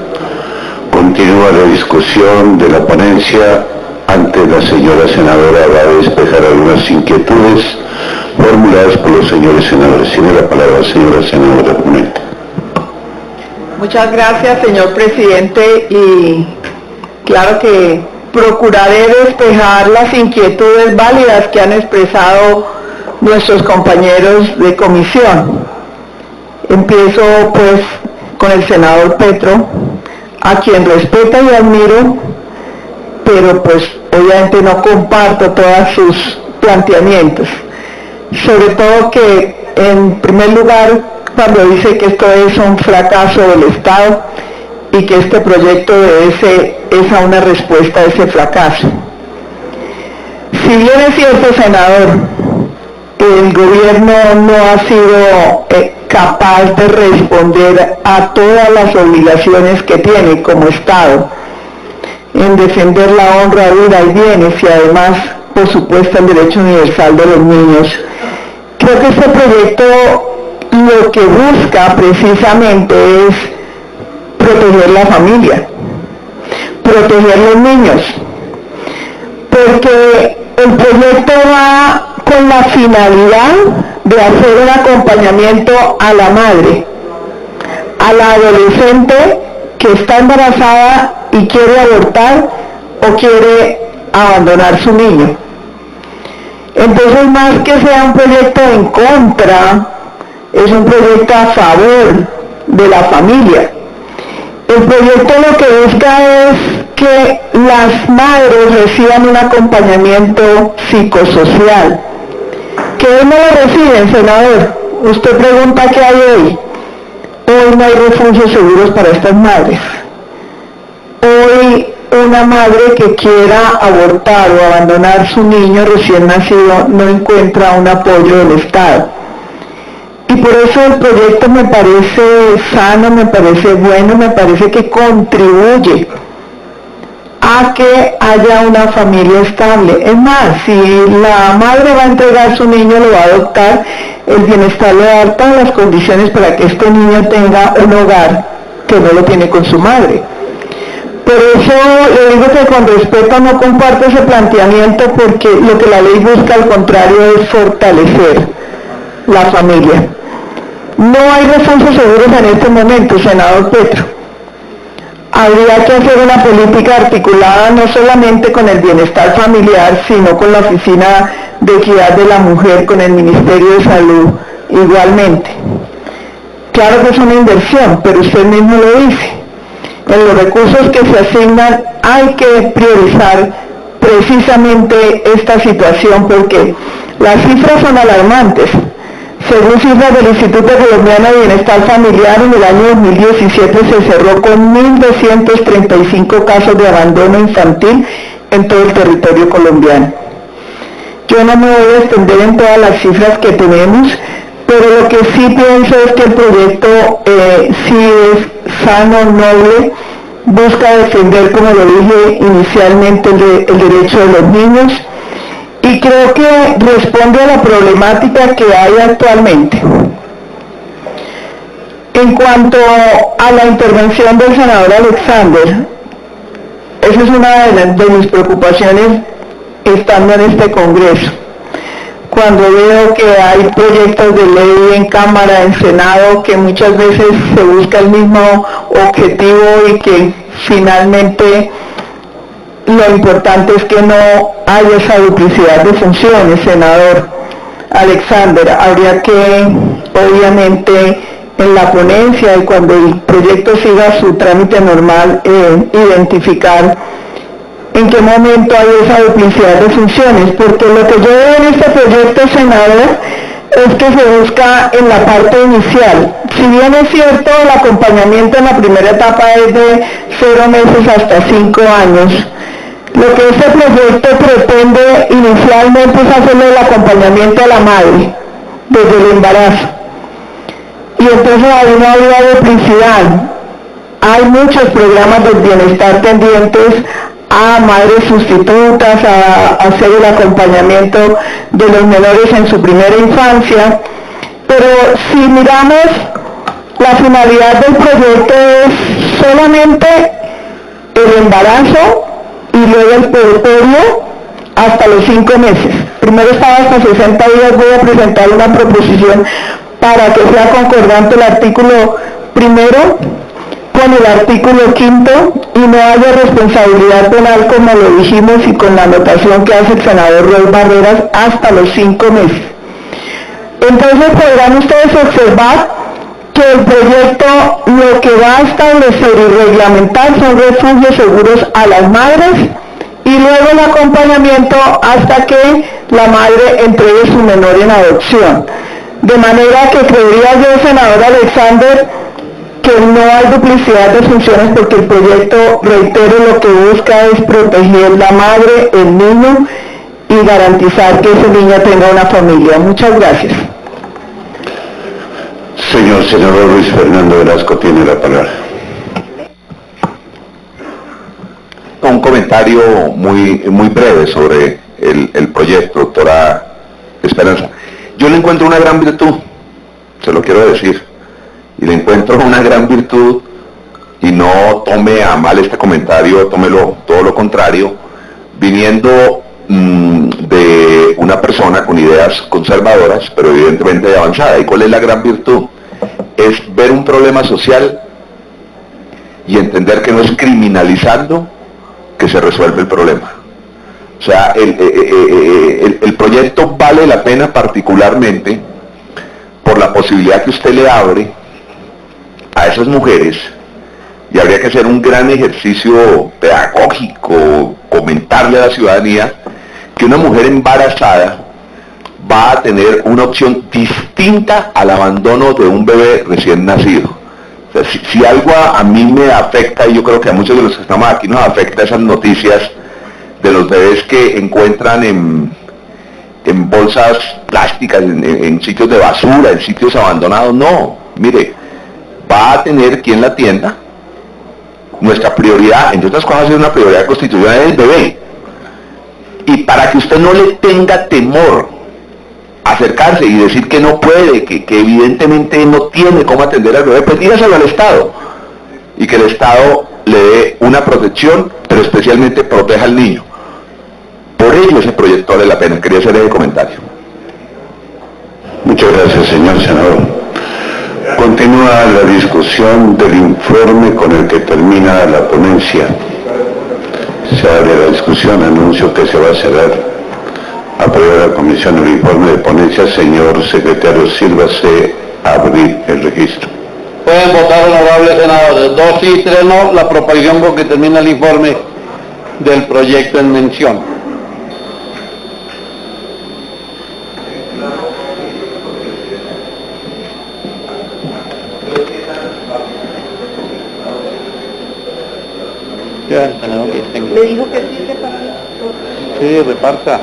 Continúa la discusión de la ponencia. Antes la señora senadora va a despejar algunas inquietudes formuladas por los señores senadores. Tiene la palabra, señora senadora ponente. Muchas gracias, señor presidente, y claro que procuraré despejar las inquietudes válidas que han expresado nuestros compañeros de comisión. Empiezo pues con el senador Petro, a quien respeto y admiro, pero pues obviamente no comparto todos sus planteamientos. Sobre todo que, en primer lugar, cuando dice que esto es un fracaso del Estado y que este proyecto es a una respuesta a ese fracaso. Si bien es cierto, senador, el gobierno no ha sido capaz de responder a todas las obligaciones que tiene como Estado en defender la honra, vida y bienes, y además, por supuesto, el derecho universal de los niños, creo que este proyecto lo que busca precisamente es proteger la familia, proteger los niños, porque el proyecto va con la finalidad de hacer un acompañamiento a la madre, a la adolescente que está embarazada y quiere abortar o quiere abandonar su niño. Entonces, más que sea un proyecto en contra, es un proyecto a favor de la familia. El proyecto lo que busca es que las madres reciban un acompañamiento psicosocial. ¿Que hoy no lo reciben, senador? Usted pregunta qué hay hoy. Hoy no hay refugios seguros para estas madres. Hoy una madre que quiera abortar o abandonar su niño recién nacido no encuentra un apoyo del Estado. Y por eso el proyecto me parece sano, me parece bueno, me parece que contribuye a que haya una familia estable. Es más, si la madre va a entregar a su niño, lo va a adoptar, el bienestar le va a dar todas las condiciones para que este niño tenga un hogar que no lo tiene con su madre. Por eso le digo que con respeto no comparto ese planteamiento, porque lo que la ley busca al contrario es fortalecer la familia. No hay refugios seguros en este momento, senador Petro. Habría que hacer una política articulada no solamente con el bienestar familiar, sino con la Oficina de Equidad de la Mujer, con el Ministerio de Salud igualmente. Claro que es una inversión, pero usted mismo lo dice. En los recursos que se asignan hay que priorizar precisamente esta situación porque las cifras son alarmantes. Según cifras del Instituto Colombiano de Bienestar Familiar, en el año 2017 se cerró con 1.235 casos de abandono infantil en todo el territorio colombiano. Yo no me voy a extender en todas las cifras que tenemos, pero lo que sí pienso es que el proyecto sí es sano, noble, busca defender, como lo dije inicialmente, el derecho de los niños, y creo que responde a la problemática que hay actualmente. En cuanto a la intervención del senador Alexander, esa es una de mis preocupaciones estando en este Congreso. Cuando veo que hay proyectos de ley en Cámara, en Senado, que muchas veces se busca el mismo objetivo y que finalmente lo importante es que no haya esa duplicidad de funciones, senador Alexander. Habría que, obviamente, en la ponencia y cuando el proyecto siga su trámite normal, identificar en qué momento hay esa duplicidad de funciones, porque lo que yo veo en este proyecto, senador, es que se busca en la parte inicial. Si bien es cierto, el acompañamiento en la primera etapa es de 0 meses hasta 5 años, lo que este proyecto pretende inicialmente es hacerle el acompañamiento a la madre desde el embarazo. Y entonces ahí no habría duplicidad. Hay muchos programas de bienestar tendientes a madres sustitutas, a hacer el acompañamiento de los menores en su primera infancia, pero si miramos la finalidad del proyecto es solamente el embarazo y luego el puerperio hasta los 5 meses. Primero estaba hasta 60 días, voy a presentar una proposición para que sea concordante el artículo primero con el artículo 5 y no haya responsabilidad penal, como lo dijimos, y con la anotación que hace el senador Roy Barreras, hasta los 5 meses. Entonces podrán ustedes observar que el proyecto lo que va a establecer y reglamentar son refugios seguros a las madres y luego el acompañamiento hasta que la madre entregue su menor en adopción. De manera que creería yo, senador Alexander, que no hay duplicidad de funciones porque el proyecto, reitero, lo que busca es proteger la madre, el niño y garantizar que ese niño tenga una familia. Muchas gracias. Señor senador Luis Fernando Velasco tiene la palabra. Un comentario muy breve sobre el proyecto, doctora Esperanza. Yo le encuentro una gran virtud, se lo quiero decir, y le encuentro una gran virtud, y no tome a mal este comentario, tómelo todo lo contrario, viniendo de una persona con ideas conservadoras, pero evidentemente de avanzada. ¿Y cuál es la gran virtud? Es ver un problema social y entender que no es criminalizando que se resuelve el problema. O sea, el proyecto vale la pena particularmente por la posibilidad que usted le abre a esas mujeres, y habría que hacer un gran ejercicio pedagógico, comentarle a la ciudadanía que una mujer embarazada va a tener una opción distinta al abandono de un bebé recién nacido. O sea, si algo a mí me afecta, y yo creo que a muchos de los que estamos aquí nos afecta esas noticias de los bebés que encuentran en bolsas plásticas, en sitios de basura, en sitios abandonados. No, mire, va a tener quien la atienda. Nuestra prioridad, entre otras cosas, es una prioridad constitucional del bebé. Y para que usted no le tenga temor a acercarse y decir que no puede, que evidentemente no tiene cómo atender al bebé, pues dígaselo al Estado. Y que el Estado le dé una protección, pero especialmente proteja al niño. Por ello ese proyecto vale la pena. Quería hacer ese comentario. Muchas gracias, señor senador. Continúa la discusión del informe con el que termina la ponencia. Se abre la discusión, anuncio que se va a cerrar. Aprueba la comisión el informe de ponencia. Señor secretario, sírvase a abrir el registro. Pueden votar, honorables senadores. 2 sí, 3 no. La proposición con que termina el informe del proyecto en mención. Ya, senador, que tengo. Le dijo que sí, que para... Sí, reparta.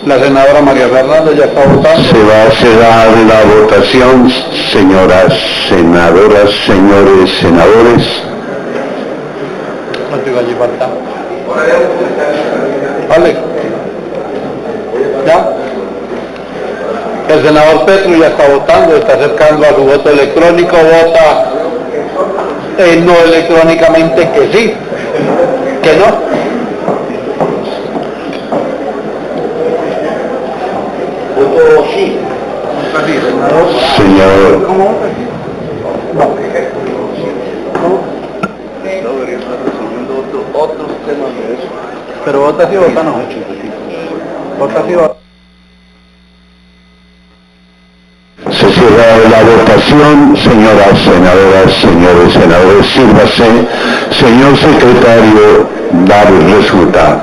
La senadora María Fernanda ya está votando. Se va a cerrar la votación, señoras senadoras, señores senadores. No te allí falta. Vale. ¿Ya? El senador Petro ya está votando, está acercando a su voto electrónico, vota no electrónicamente que sí, que no. Sí. Señor. Otros temas de eso. Pero vota sí, vota no. Vota sí, vota. Se cierra la votación, señoras senadoras, señores senadores, sírvase, señor secretario, dar el resultado.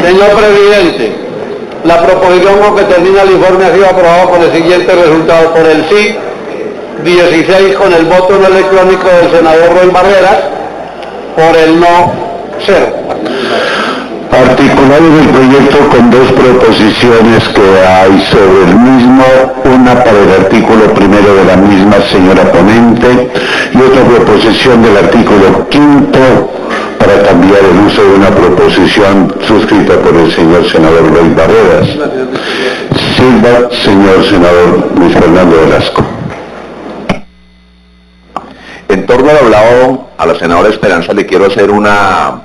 Señor Presidente, la proposición con que termina el informe ha sido aprobada por el siguiente resultado: por el sí, 16 con el voto no electrónico del senador Roy Barreras, por el no, 0. Articulado el proyecto con 2 proposiciones que hay sobre el mismo, una para el artículo primero de la misma, señora ponente, y otra proposición del artículo 5 para cambiar el uso de una proposición suscrita por el señor senador Roy Barreras. Sirva, señor senador Luis Fernando Velasco. En torno al hablado a la senadora Esperanza le quiero hacer una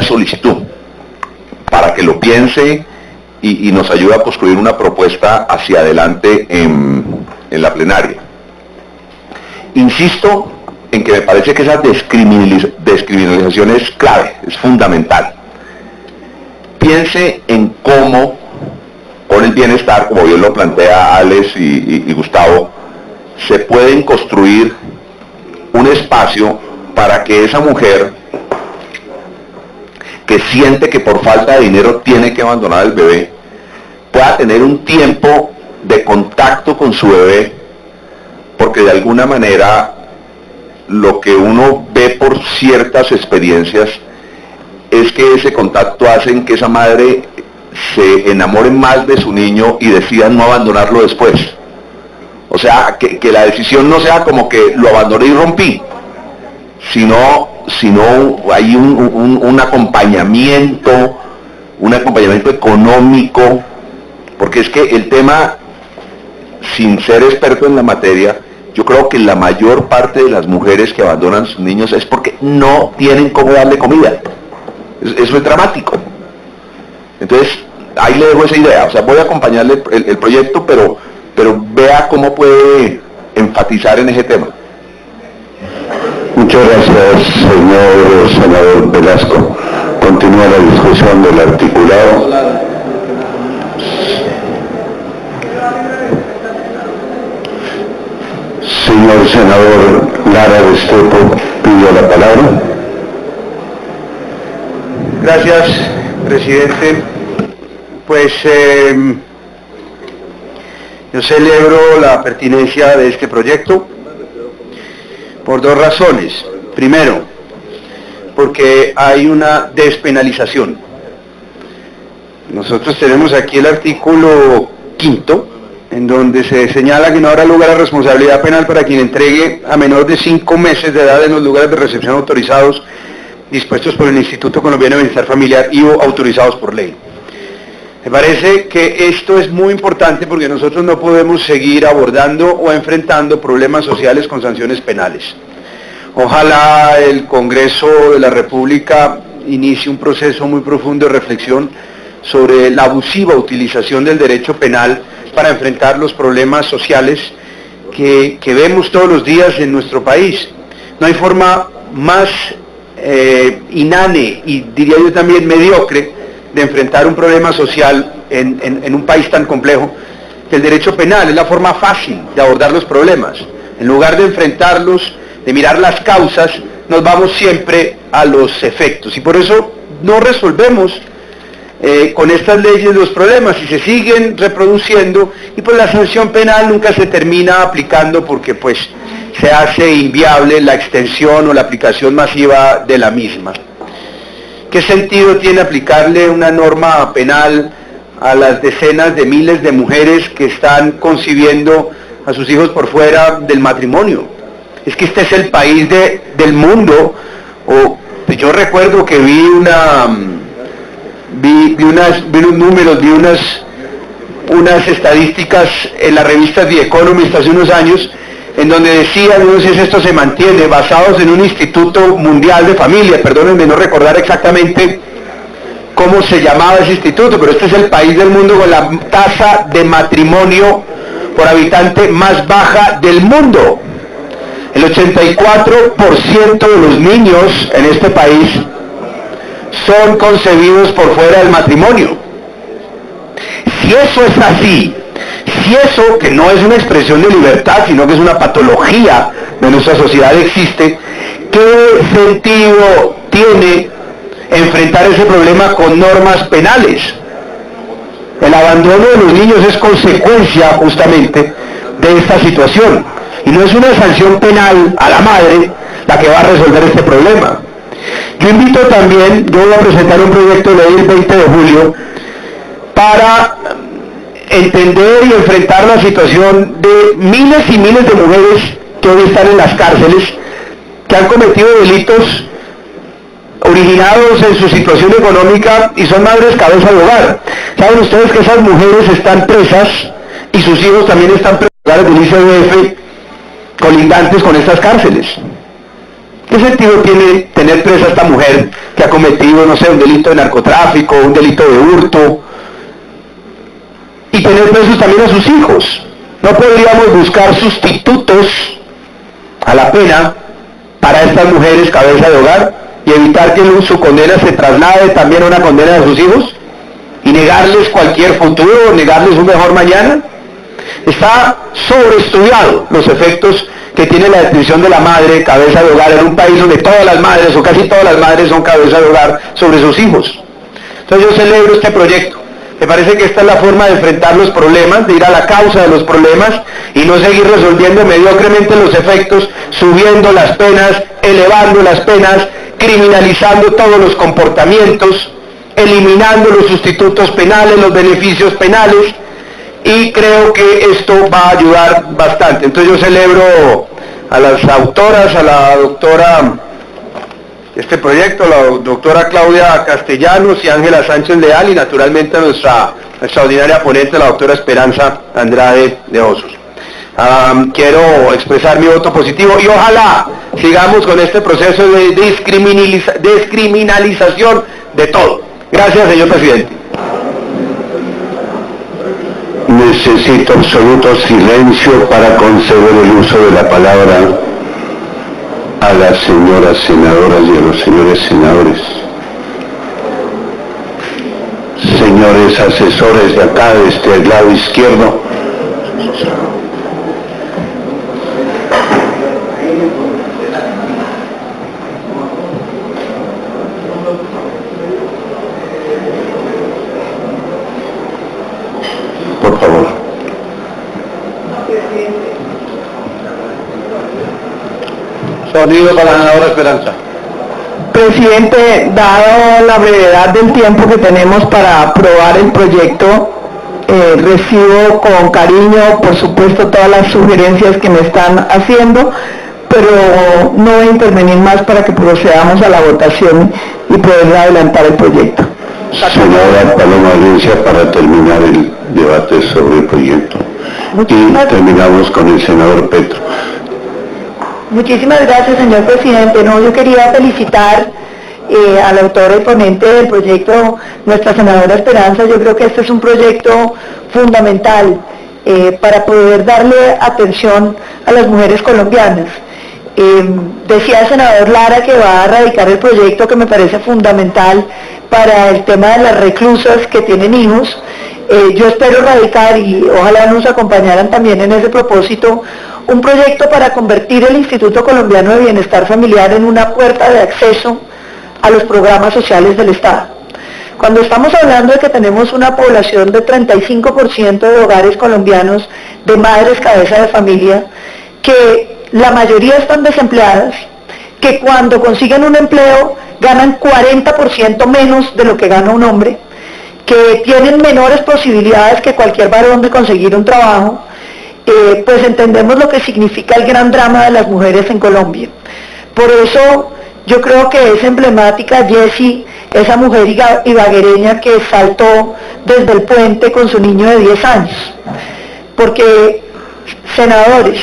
solicitud para que lo piense y nos ayude a construir una propuesta hacia adelante en la plenaria. Insisto en que me parece que esa descriminalización es clave, es fundamental. Piense en cómo, con el bienestar, como bien lo plantea Alex y Gustavo, se pueden construir un espacio para que esa mujer que siente que por falta de dinero tiene que abandonar al bebé, pueda tener un tiempo de contacto con su bebé, porque de alguna manera lo que uno ve por ciertas experiencias es que ese contacto hace que esa madre se enamore más de su niño y decida no abandonarlo después. O sea, que la decisión no sea como que lo abandoné y rompí, sino hay un acompañamiento económico, porque es que el tema, sin ser experto en la materia, yo creo que la mayor parte de las mujeres que abandonan sus niños es porque no tienen cómo darle comida. Eso es dramático. Entonces, ahí le dejo esa idea. O sea, voy a acompañarle el proyecto, pero vea cómo puede enfatizar en ese tema. Muchas gracias, señor senador Velasco. Continúa la discusión del articulado. Señor senador Lara Restrepo pidió la palabra. Gracias, presidente. Pues yo celebro la pertinencia de este proyecto por dos razones. Primero, porque hay una despenalización. Nosotros tenemos aquí el artículo 5, en donde se señala que no habrá lugar a responsabilidad penal para quien entregue a menor de 5 meses de edad en los lugares de recepción autorizados, dispuestos por el Instituto Colombiano de Bienestar Familiar y o autorizados por ley. Me parece que esto es muy importante porque nosotros no podemos seguir abordando o enfrentando problemas sociales con sanciones penales. Ojalá el Congreso de la República inicie un proceso muy profundo de reflexión sobre la abusiva utilización del derecho penal para enfrentar los problemas sociales que vemos todos los días en nuestro país. No hay forma más inane y diría yo también mediocre de enfrentar un problema social en un país tan complejo que el derecho penal. Es la forma fácil de abordar los problemas. En lugar de enfrentarlos, de mirar las causas, nos vamos siempre a los efectos. Y por eso no resolvemos con estas leyes los problemas y se siguen reproduciendo, y pues la sanción penal nunca se termina aplicando porque pues se hace inviable la extensión o la aplicación masiva de la misma. ¿Qué sentido tiene aplicarle una norma penal a las decenas de miles de mujeres que están concibiendo a sus hijos por fuera del matrimonio? Es que este es el país del mundo. Yo recuerdo que vi unos números, vi unas estadísticas en la revista The Economist hace unos años, en donde decían, no sé si esto se mantiene, basados en un Instituto Mundial de Familia, perdónenme no recordar exactamente cómo se llamaba ese instituto, pero este es el país del mundo con la tasa de matrimonio por habitante más baja del mundo. El 84% de los niños en este país son concebidos por fuera del matrimonio. Si eso es así, si eso, que no es una expresión de libertad, sino que es una patología de nuestra sociedad existe, ¿qué sentido tiene enfrentar ese problema con normas penales? El abandono de los niños es consecuencia justamente de esta situación, y no es una sanción penal a la madre la que va a resolver este problema. Yo invito también, yo voy a presentar un proyecto de ley el 20 de julio para entender y enfrentar la situación de miles y miles de mujeres que hoy están en las cárceles, que han cometido delitos originados en su situación económica y son madres cabeza de hogar. ¿Saben ustedes que esas mujeres están presas y sus hijos también están presas del ICBF colindantes con estas cárceles? ¿Qué sentido tiene tener presa a esta mujer que ha cometido, no sé, un delito de narcotráfico, un delito de hurto, y tener presos también a sus hijos? ¿No podríamos buscar sustitutos a la pena para estas mujeres cabeza de hogar y evitar que su condena se traslade también a una condena de sus hijos y negarles cualquier futuro, negarles un mejor mañana? Está sobreestudiado los efectos que tiene la detención de la madre cabeza de hogar en un país donde todas las madres o casi todas las madres son cabeza de hogar sobre sus hijos. Entonces yo celebro este proyecto. Me parece que esta es la forma de enfrentar los problemas, de ir a la causa de los problemas y no seguir resolviendo mediocremente los efectos, subiendo las penas, elevando las penas, criminalizando todos los comportamientos, eliminando los sustitutos penales, los beneficios penales, y creo que esto va a ayudar bastante. Entonces yo celebro a las autoras, a la doctora este proyecto, la doctora Claudia Castellanos y Ángela Sánchez Leal, y naturalmente a nuestra extraordinaria ponente, la doctora Esperanza Andrade de Osos. Quiero expresar mi voto positivo y ojalá sigamos con este proceso de descriminalización de todo. Gracias, señor presidente. Necesito absoluto silencio para conceder el uso de la palabra a las señoras senadoras y a los señores senadores. Señores asesores de acá, de este lado izquierdo. Sonido para la senadora Esperanza. Presidente, dado la brevedad del tiempo que tenemos para aprobar el proyecto, recibo con cariño, por supuesto, todas las sugerencias que me están haciendo, pero no voy a intervenir más para que procedamos a la votación y poder adelantar el proyecto. Senadora Paloma Valencia, para terminar el debate sobre el proyecto. Y terminamos con el senador Petro. Muchísimas gracias, señor presidente. No, yo quería felicitar al autor y ponente del proyecto, nuestra senadora Esperanza. Yo creo que este es un proyecto fundamental para poder darle atención a las mujeres colombianas. Decía el senador Lara que va a radicar el proyecto, que me parece fundamental para el tema de las reclusas que tienen hijos. Yo espero radicar, y ojalá nos acompañaran también en ese propósito, un proyecto para convertir el Instituto Colombiano de Bienestar Familiar en una puerta de acceso a los programas sociales del Estado. Cuando estamos hablando de que tenemos una población de 35% de hogares colombianos, de madres cabeza de familia, que la mayoría están desempleadas, que cuando consiguen un empleo ganan 40% menos de lo que gana un hombre, que tienen menores posibilidades que cualquier varón de conseguir un trabajo, pues entendemos lo que significa el gran drama de las mujeres en Colombia. Por eso yo creo que es emblemática Jessie, esa mujer ibaguereña que saltó desde el puente con su niño de 10 años. Porque, senadores,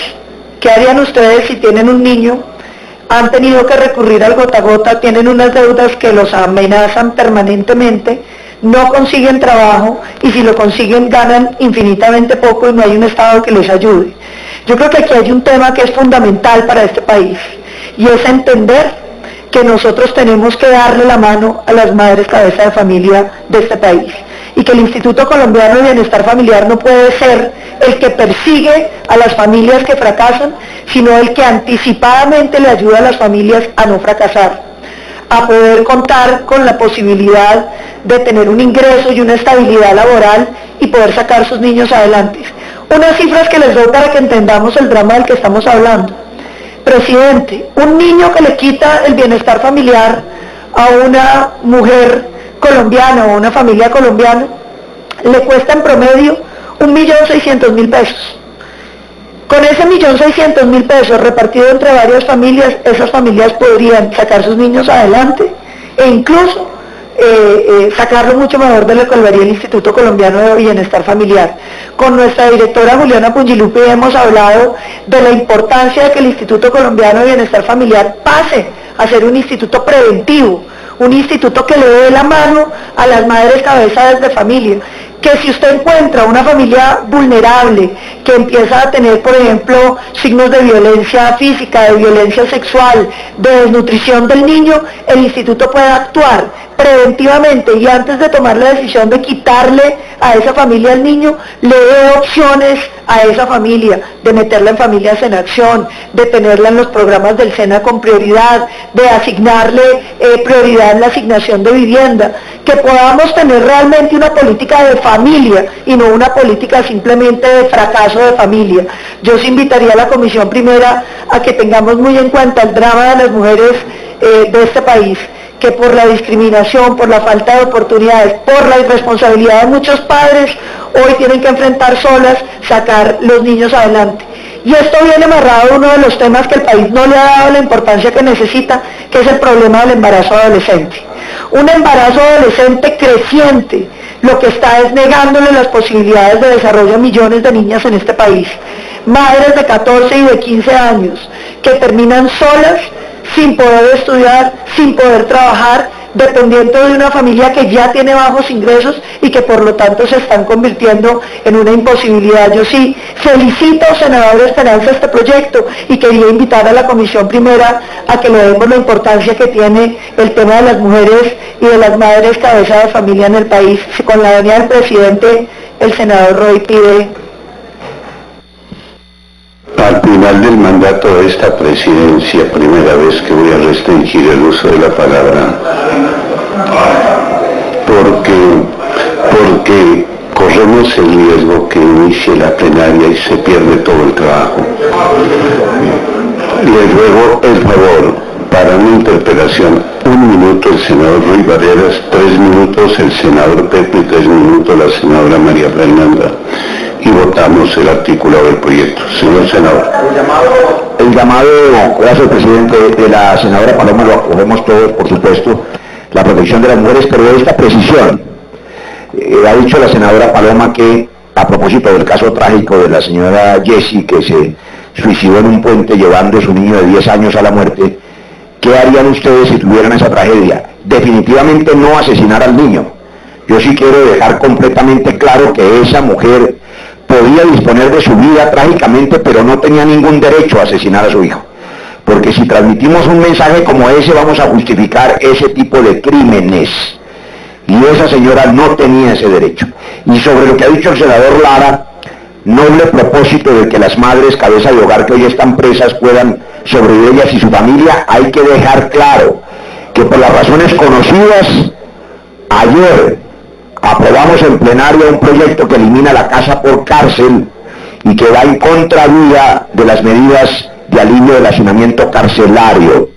¿qué harían ustedes si tienen un niño? Han tenido que recurrir al gota a gota, tienen unas deudas que los amenazan permanentemente, no consiguen trabajo y si lo consiguen ganan infinitamente poco y no hay un Estado que les ayude. Yo creo que aquí hay un tema que es fundamental para este país y es entender que nosotros tenemos que darle la mano a las madres cabeza de familia de este país y que el Instituto Colombiano de Bienestar Familiar no puede ser el que persigue a las familias que fracasan, sino el que anticipadamente le ayuda a las familias a no fracasar, a poder contar con la posibilidad de tener un ingreso y una estabilidad laboral y poder sacar sus niños adelante. Unas cifras que les doy para que entendamos el drama del que estamos hablando. Presidente, un niño que le quita el bienestar familiar a una mujer colombiana o a una familia colombiana, le cuesta en promedio 1.600.000 pesos. Con ese 1.600.000 pesos repartido entre varias familias, esas familias podrían sacar sus niños adelante e incluso sacarlo mucho mejor de lo que lo haría el Instituto Colombiano de Bienestar Familiar. Con nuestra directora Juliana Pungilupi hemos hablado de la importancia de que el Instituto Colombiano de Bienestar Familiar pase a ser un instituto preventivo, un instituto que le dé la mano a las madres cabezas de familia, que si usted encuentra una familia vulnerable, que empieza a tener, por ejemplo, signos de violencia física, de violencia sexual, de desnutrición del niño, el instituto puede actuar preventivamente y antes de tomar la decisión de quitarle a esa familia al niño, le dé opciones a esa familia, de meterla en Familias en Acción, de tenerla en los programas del SENA con prioridad, de asignarle prioridad en la asignación de vivienda, que podamos tener realmente una política de familia y no una política simplemente de fracaso de familia. Yo sí invitaría a la Comisión Primera a que tengamos muy en cuenta el drama de las mujeres de este país, que por la discriminación, por la falta de oportunidades, por la irresponsabilidad de muchos padres, hoy tienen que enfrentar solas, sacar los niños adelante. Y esto viene amarrado a uno de los temas que el país no le ha dado la importancia que necesita, que es el problema del embarazo adolescente. Un embarazo adolescente creciente, lo que está es negándole las posibilidades de desarrollo a millones de niñas en este país. Madres de 14 y de 15 años que terminan solas, sin poder estudiar, sin poder trabajar, dependiendo de una familia que ya tiene bajos ingresos y que por lo tanto se están convirtiendo en una imposibilidad. Yo sí felicito, senador Esperanza, este proyecto y quería invitar a la Comisión Primera a que le demos la importancia que tiene el tema de las mujeres y de las madres cabeza de familia en el país. Con la venia del presidente, el senador Roy pide. Al final del mandato de esta presidencia, primera vez que voy a restringir el uso de la palabra, porque corremos el riesgo que inicie la plenaria y se pierde todo el trabajo. Le ruego el favor, para una interpelación, 1 minuto el senador Ruy Barreras, 3 minutos el senador Pepe y 3 minutos la senadora María Fernanda. Y votamos el artículo del proyecto. Señor senador. El llamado, gracias presidente, de la senadora Paloma lo acogemos todos, por supuesto, la protección de las mujeres, pero de esta precisión. Ha dicho la senadora Paloma que, a propósito del caso trágico de la señora Jessie, que se suicidó en un puente llevando a su niño de 10 años a la muerte, ¿qué harían ustedes si tuvieran esa tragedia? Definitivamente no asesinar al niño. Yo sí quiero dejar completamente claro que esa mujer podía disponer de su vida trágicamente, pero no tenía ningún derecho a asesinar a su hijo. Porque si transmitimos un mensaje como ese, vamos a justificar ese tipo de crímenes. Y esa señora no tenía ese derecho. Y sobre lo que ha dicho el senador Lara, noble propósito de que las madres cabeza de hogar que hoy están presas puedan sobrevivir ellas y su familia, hay que dejar claro que por las razones conocidas, ayer aprobamos en plenario un proyecto que elimina la casa por cárcel y que va en contravía de las medidas de alivio del hacinamiento carcelario.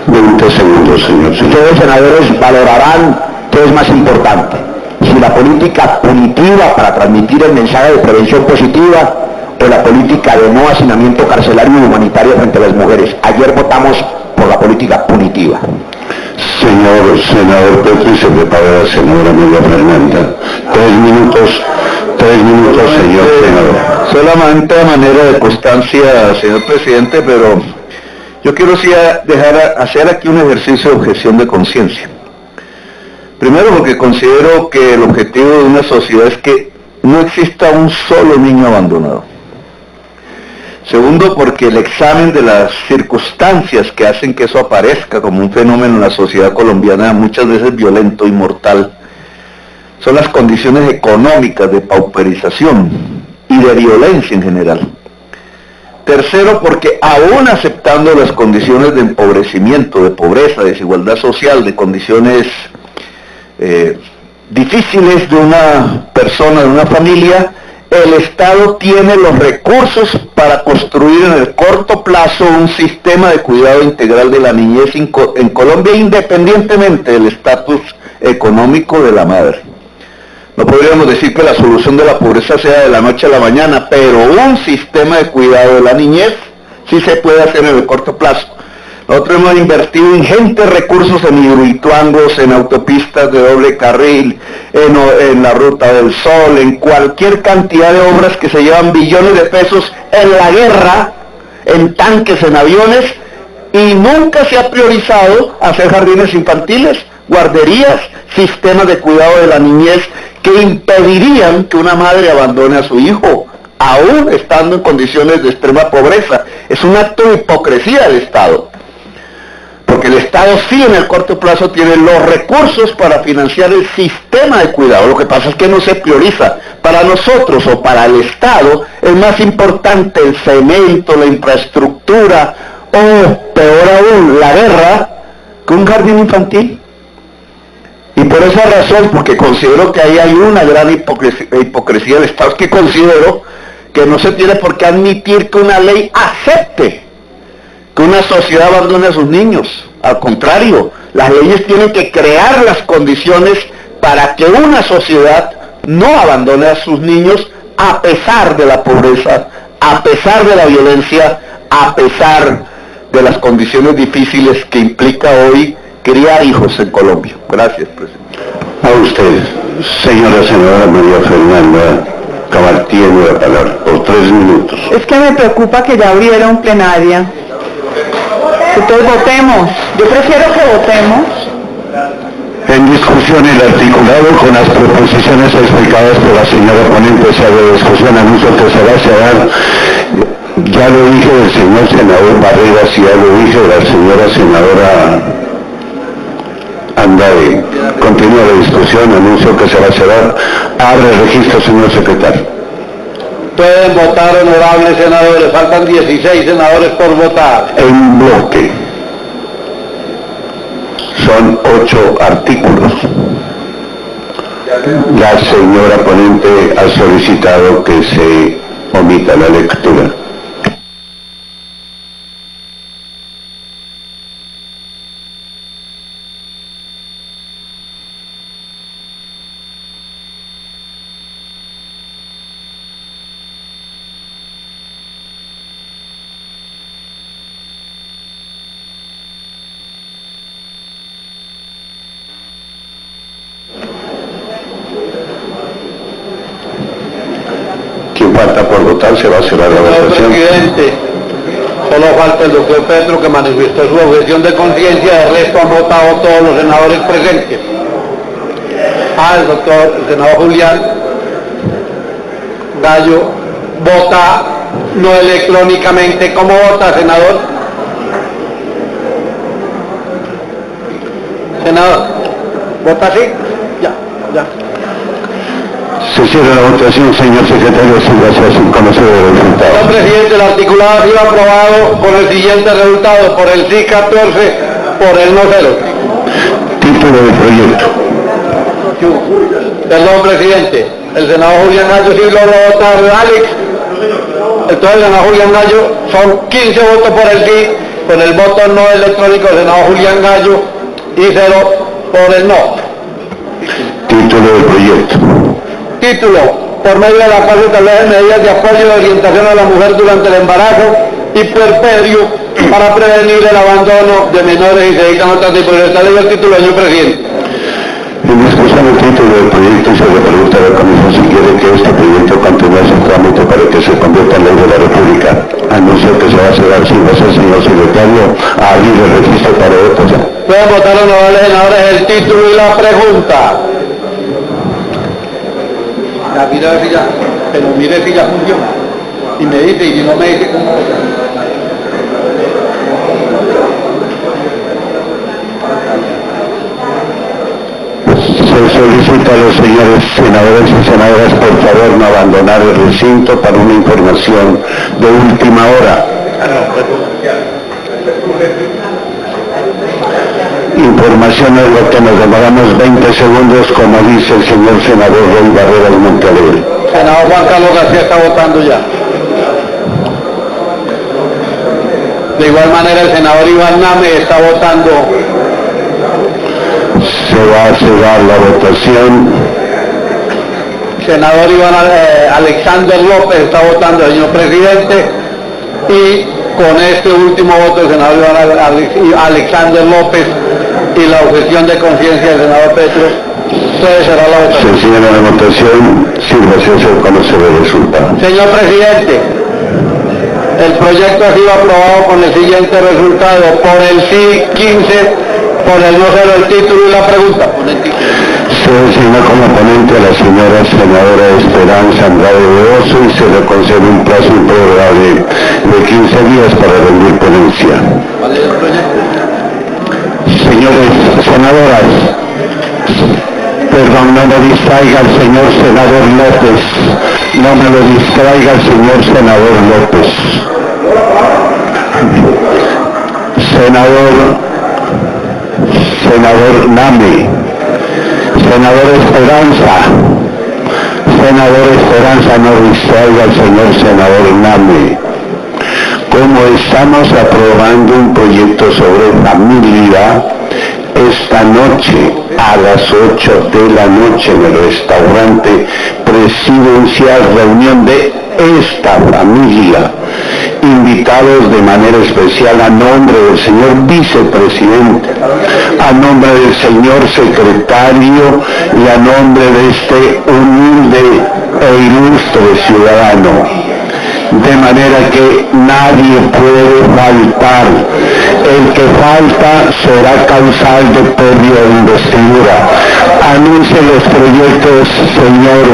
20 segundos, señor. Ustedes, senadores, valorarán qué es más importante, si la política punitiva para transmitir el mensaje de prevención positiva o la política de no hacinamiento carcelario y humanitario frente a las mujeres. Ayer votamos por la política punitiva. Señor senador Petri, se prepara la senadora María Fernanda. 3 minutos, señor senador. Solamente a manera de constancia, señor presidente, pero yo quiero hacer aquí un ejercicio de objeción de conciencia. Primero, porque considero que el objetivo de una sociedad es que no exista un solo niño abandonado. Segundo, porque el examen de las circunstancias que hacen que eso aparezca como un fenómeno en la sociedad colombiana, muchas veces violento y mortal, son las condiciones económicas de pauperización y de violencia en general. Tercero, porque aún aceptando las condiciones de empobrecimiento, de pobreza, de desigualdad social, de condiciones difíciles de una persona, de una familia, el Estado tiene los recursos para construir en el corto plazo un sistema de cuidado integral de la niñez en Colombia, independientemente del estatus económico de la madre. No podríamos decir que la solución de la pobreza sea de la noche a la mañana, pero un sistema de cuidado de la niñez sí se puede hacer en el corto plazo. Nosotros hemos invertido ingentes recursos en hidroituangos, en autopistas de doble carril, en la Ruta del Sol, en cualquier cantidad de obras que se llevan billones de pesos en la guerra, en tanques, en aviones, y nunca se ha priorizado hacer jardines infantiles, guarderías, sistemas de cuidado de la niñez que impedirían que una madre abandone a su hijo, aún estando en condiciones de extrema pobreza. Es un acto de hipocresía del Estado. Porque el Estado sí en el corto plazo tiene los recursos para financiar el sistema de cuidado. Lo que pasa es que no se prioriza. Para nosotros o para el Estado es más importante el cemento, la infraestructura o, peor aún, la guerra, que un jardín infantil. Y por esa razón, porque considero que ahí hay una gran hipocresía del Estado, es que considero que no se tiene por qué admitir que una ley acepte que una sociedad abandone a sus niños. Al contrario, las leyes tienen que crear las condiciones para que una sociedad no abandone a sus niños a pesar de la pobreza, a pesar de la violencia, a pesar de las condiciones difíciles que implica hoy criar hijos en Colombia. Gracias, presidente. A usted, señora senadora María Fernanda Cabal, tiene la palabra por 3 minutos. Es que me preocupa que ya abrieron plenaria. Entonces votemos. Yo prefiero que votemos. En discusión el articulado con las proposiciones explicadas por la señora ponente, se hace discusión, anuncio que se va a dar. Ya lo dije del señor senador Barreras y ya lo dije de la señora senadora Andrade. Continúa la discusión, anuncio que se va a cerrar. Abre el registro, señor secretario. Pueden votar, honorables senadores. Faltan 16 senadores por votar. En bloque. Son 8 artículos. La señora ponente ha solicitado que se Omita la lectura. Falta por votar, se va a cerrar la votación. Señor presidente, solo falta el doctor Petro, que manifestó su objeción de conciencia. De resto han votado todos los senadores presentes. El senador Julián Gallo vota no electrónicamente. ¿Cómo vota, senador? Senador, ¿vota así? Ya. Se cierra la votación, señor secretario, si gracias sin conocer el resultado. Señor presidente, el articulado ha sido aprobado con el siguiente resultado: por el sí 14, por el no 0. Título del proyecto. Perdón, presidente, el senador Julián Gallo sí logró votar, Alex. Entonces el senador Julián Gallo son 15 votos por el sí, con el voto no electrónico del senador Julián Gallo y 0 por el no. Título del proyecto. Título: por medio de la cual se establecen medidas de apoyo y orientación a la mujer durante el embarazo y puerperio para prevenir el abandono de menores y se dictan otras disposiciones. Esta ley el título, señor presidente. En discusión el título del proyecto se le pregunta a la comisión si quiere que este proyecto continúe su trámite para que se convierta en ley de la República. Anuncio que se va a cerrar sin razón, señor secretario, a abrir el registro para votos. Pueden votar los honorables senadores el título y la pregunta. Mira si ya, pero mire si ya funciona. Y me dice, y si no me dice cómo. Se solicita a los señores senadores y senadoras, por favor, no abandonar el recinto para una información de última hora. Información es lo que nos demoramos 20 segundos, como dice el señor senador Roy Barreras Montalegre. Senador Juan Carlos García está votando ya. De igual manera el senador Iván Name está votando. Se va a cerrar la votación. Senador Alexander López está votando, señor presidente. Y con este último voto el senador Alexander López y la objeción de conciencia del senador Petro, se cerrará la votación. Se cierra la votación, sírvase a conocer el resultado. Señor presidente, el proyecto ha sido aprobado con el siguiente resultado: por el sí 15, por el no 0 el título y la pregunta. Se designa como ponente a la señora senadora Esperanza Andrade de Oso y se le concede un plazo improrrogable de 15 días para rendir ponencia. Señores senadoras, perdón, no me distraiga el señor senador López, no me lo distraiga el señor senador López. Senador Nami, senador Esperanza, no distraiga al señor senador Nami. Como estamos aprobando un proyecto sobre familia, esta noche a las 8 de la noche en el restaurante presidencial, reunión de esta familia, invitados de manera especial a nombre del señor vicepresidente, a nombre del señor secretario y a nombre de este humilde e ilustre ciudadano. De manera que nadie puede faltar. El que falta será causal de pérdida de investidura. Anuncie los proyectos, señor,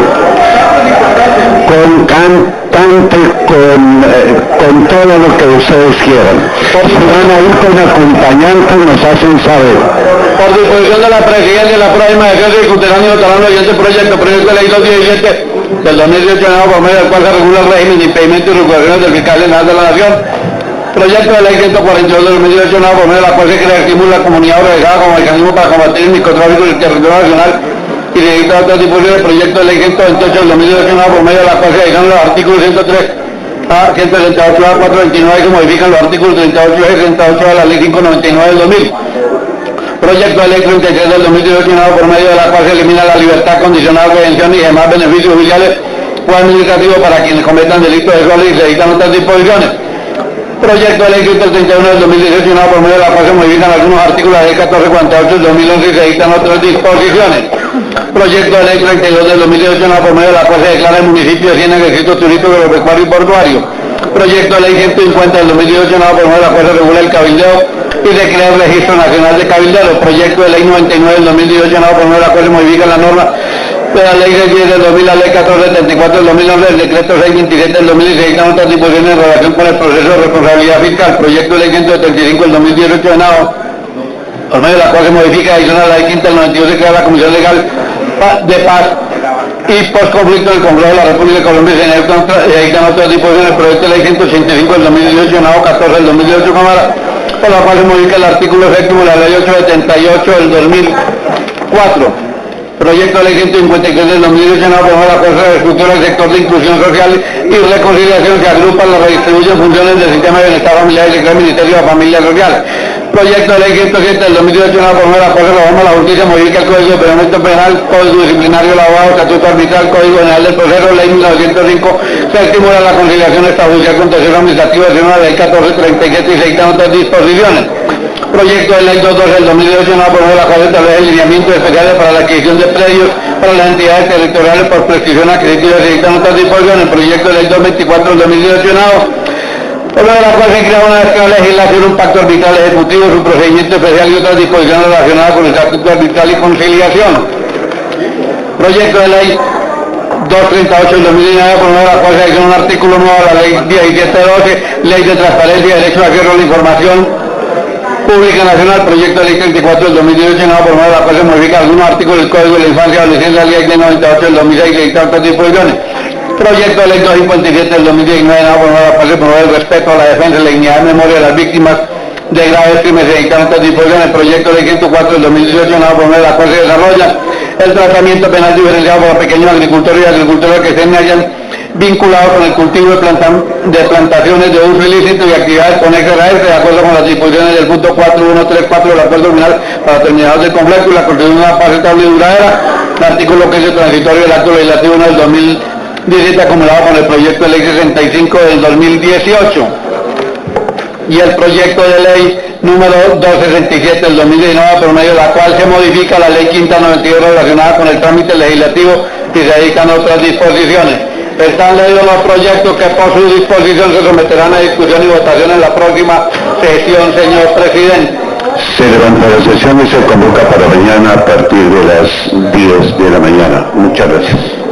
con cantante, con todo lo que ustedes quieran. Si van a ir con acompañantes, nos hacen saber. Por disposición de la Presidencia, la próxima sesión se discutirán y votarán los siguientes proyectos: proyecto de ley 217 del 2018, por medio del cual se regula el régimen de impedimento y recuperación del fiscal general de la Nación; proyecto de ley 142 del 2018, por medio de la cual se crea y estimula la comunidad organizada como mecanismo para combatir el microtráfico en el territorio nacional y se dictan otras disposiciones. El proyecto de ley 128 del 2018 por medio de la cual se adicionan los artículos 103 a 168 a 429 que modifican los artículos 38 y 38 de la ley 599 del 2000. Proyecto de ley 33 del 2018 por medio de la cual se elimina la libertad condicional, redención y demás beneficios oficiales o administrativos para quienes cometan delitos sexuales y se dictan otras disposiciones. Proyecto de ley 131 del 2018 por medio de la cual se modifican algunos artículos de la ley 1448 del 2011 y se dictan otras disposiciones. Proyecto de ley 32 del 2018 por medio de la cual se declara el municipio de Ciénaga distrito turístico, agropecuario y portuario. Proyecto de ley 150 del 2018 por medio de la cual se regula el cabildeo y se crea el Registro Nacional de Cabilderos. Proyecto de ley 99 del 2018 por medio de la cual se modifica la norma de la ley 10 del 2000, la ley 1474 del 2011, el decreto 627 del 2016 dictan otras disposiciones en relación con el proceso de responsabilidad fiscal. Proyecto de ley 175 del 2018 por medio de la cual se modifica y adiciona la ley 5 del 92 se crea la Comisión Legal de Paz y Postconflicto del Congreso de la República de Colombia y se dictan otras disposiciones. El proyecto de ley 185 del 2018 14 del 2018 Cámara, por la cual se modifica el artículo 7 de la ley 878 del 2004. Proyecto de ley 153 del 2018 por la cual se reestructura el sector de inclusión social y reconciliación que agrupa la redistribución funciones del sistema de bienestar familiar y se crea el Ministerio de Familia Social. Proyecto de ley 107 del 2018 por la cual se reforma la justicia, modifica el Código de Procedimiento Penal, Código Disciplinario Laborado, Estatuto Arbitral, Código General del Proceso, Ley 1905, se estimula la conciliación extrajudicial con tercero administrativo, de la ley 1437 y se dictan otras disposiciones. Proyecto de ley 212 del 2018 por la cual se establece el lineamientos especiales para la adquisición de predios para las entidades territoriales por prescripción adquisitiva y se dictan otras disposiciones. Proyecto de ley 224 del 2018 por la cual se crea una nueva legislación, un pacto arbitral ejecutivo, su procedimiento especial y otras disposiciones relacionadas con el estatuto arbitral y conciliación. Proyecto de ley 238 del 2019 por la cual se adiciona un artículo nuevo a la ley 1712, ley de transparencia y derecho de acceso a la información Pública Nacional. Proyecto de ley 34 del 2018 por medio de la cual se modifica algunos artículos del Código de la Infancia y Adolescencia, ley de 98 del 2006 y se dictan otras disposiciones. Proyecto de ley 257 del 2019 por medio de la cual se promueve el respeto a la defensa y la dignidad y memoria de las víctimas de graves crímenes y se dictan otras disposiciones. Proyecto de ley 104 del 2018 por medio de la cual se desarrolla el tratamiento penal diferenciado para pequeños agricultores y agricultoras que se hayan vinculado con el cultivo de plantaciones de uso ilícito y actividades conexas a este, de acuerdo con las disposiciones del punto 4134 del acuerdo final para terminados del conflicto y la construcción de una paz estable y duradera, el artículo 15 transitorio del acto legislativo 1 del 2017 acumulado con el proyecto de ley 65 del 2018 y el proyecto de ley número 267 del 2019 por medio de la cual se modifica la ley 592 relacionada con el trámite legislativo y se dedican otras disposiciones. Están leídos los proyectos que por su disposición se someterán a discusión y votación en la próxima sesión, señor presidente. Se levanta la sesión y se convoca para mañana a partir de las 10 de la mañana. Muchas gracias.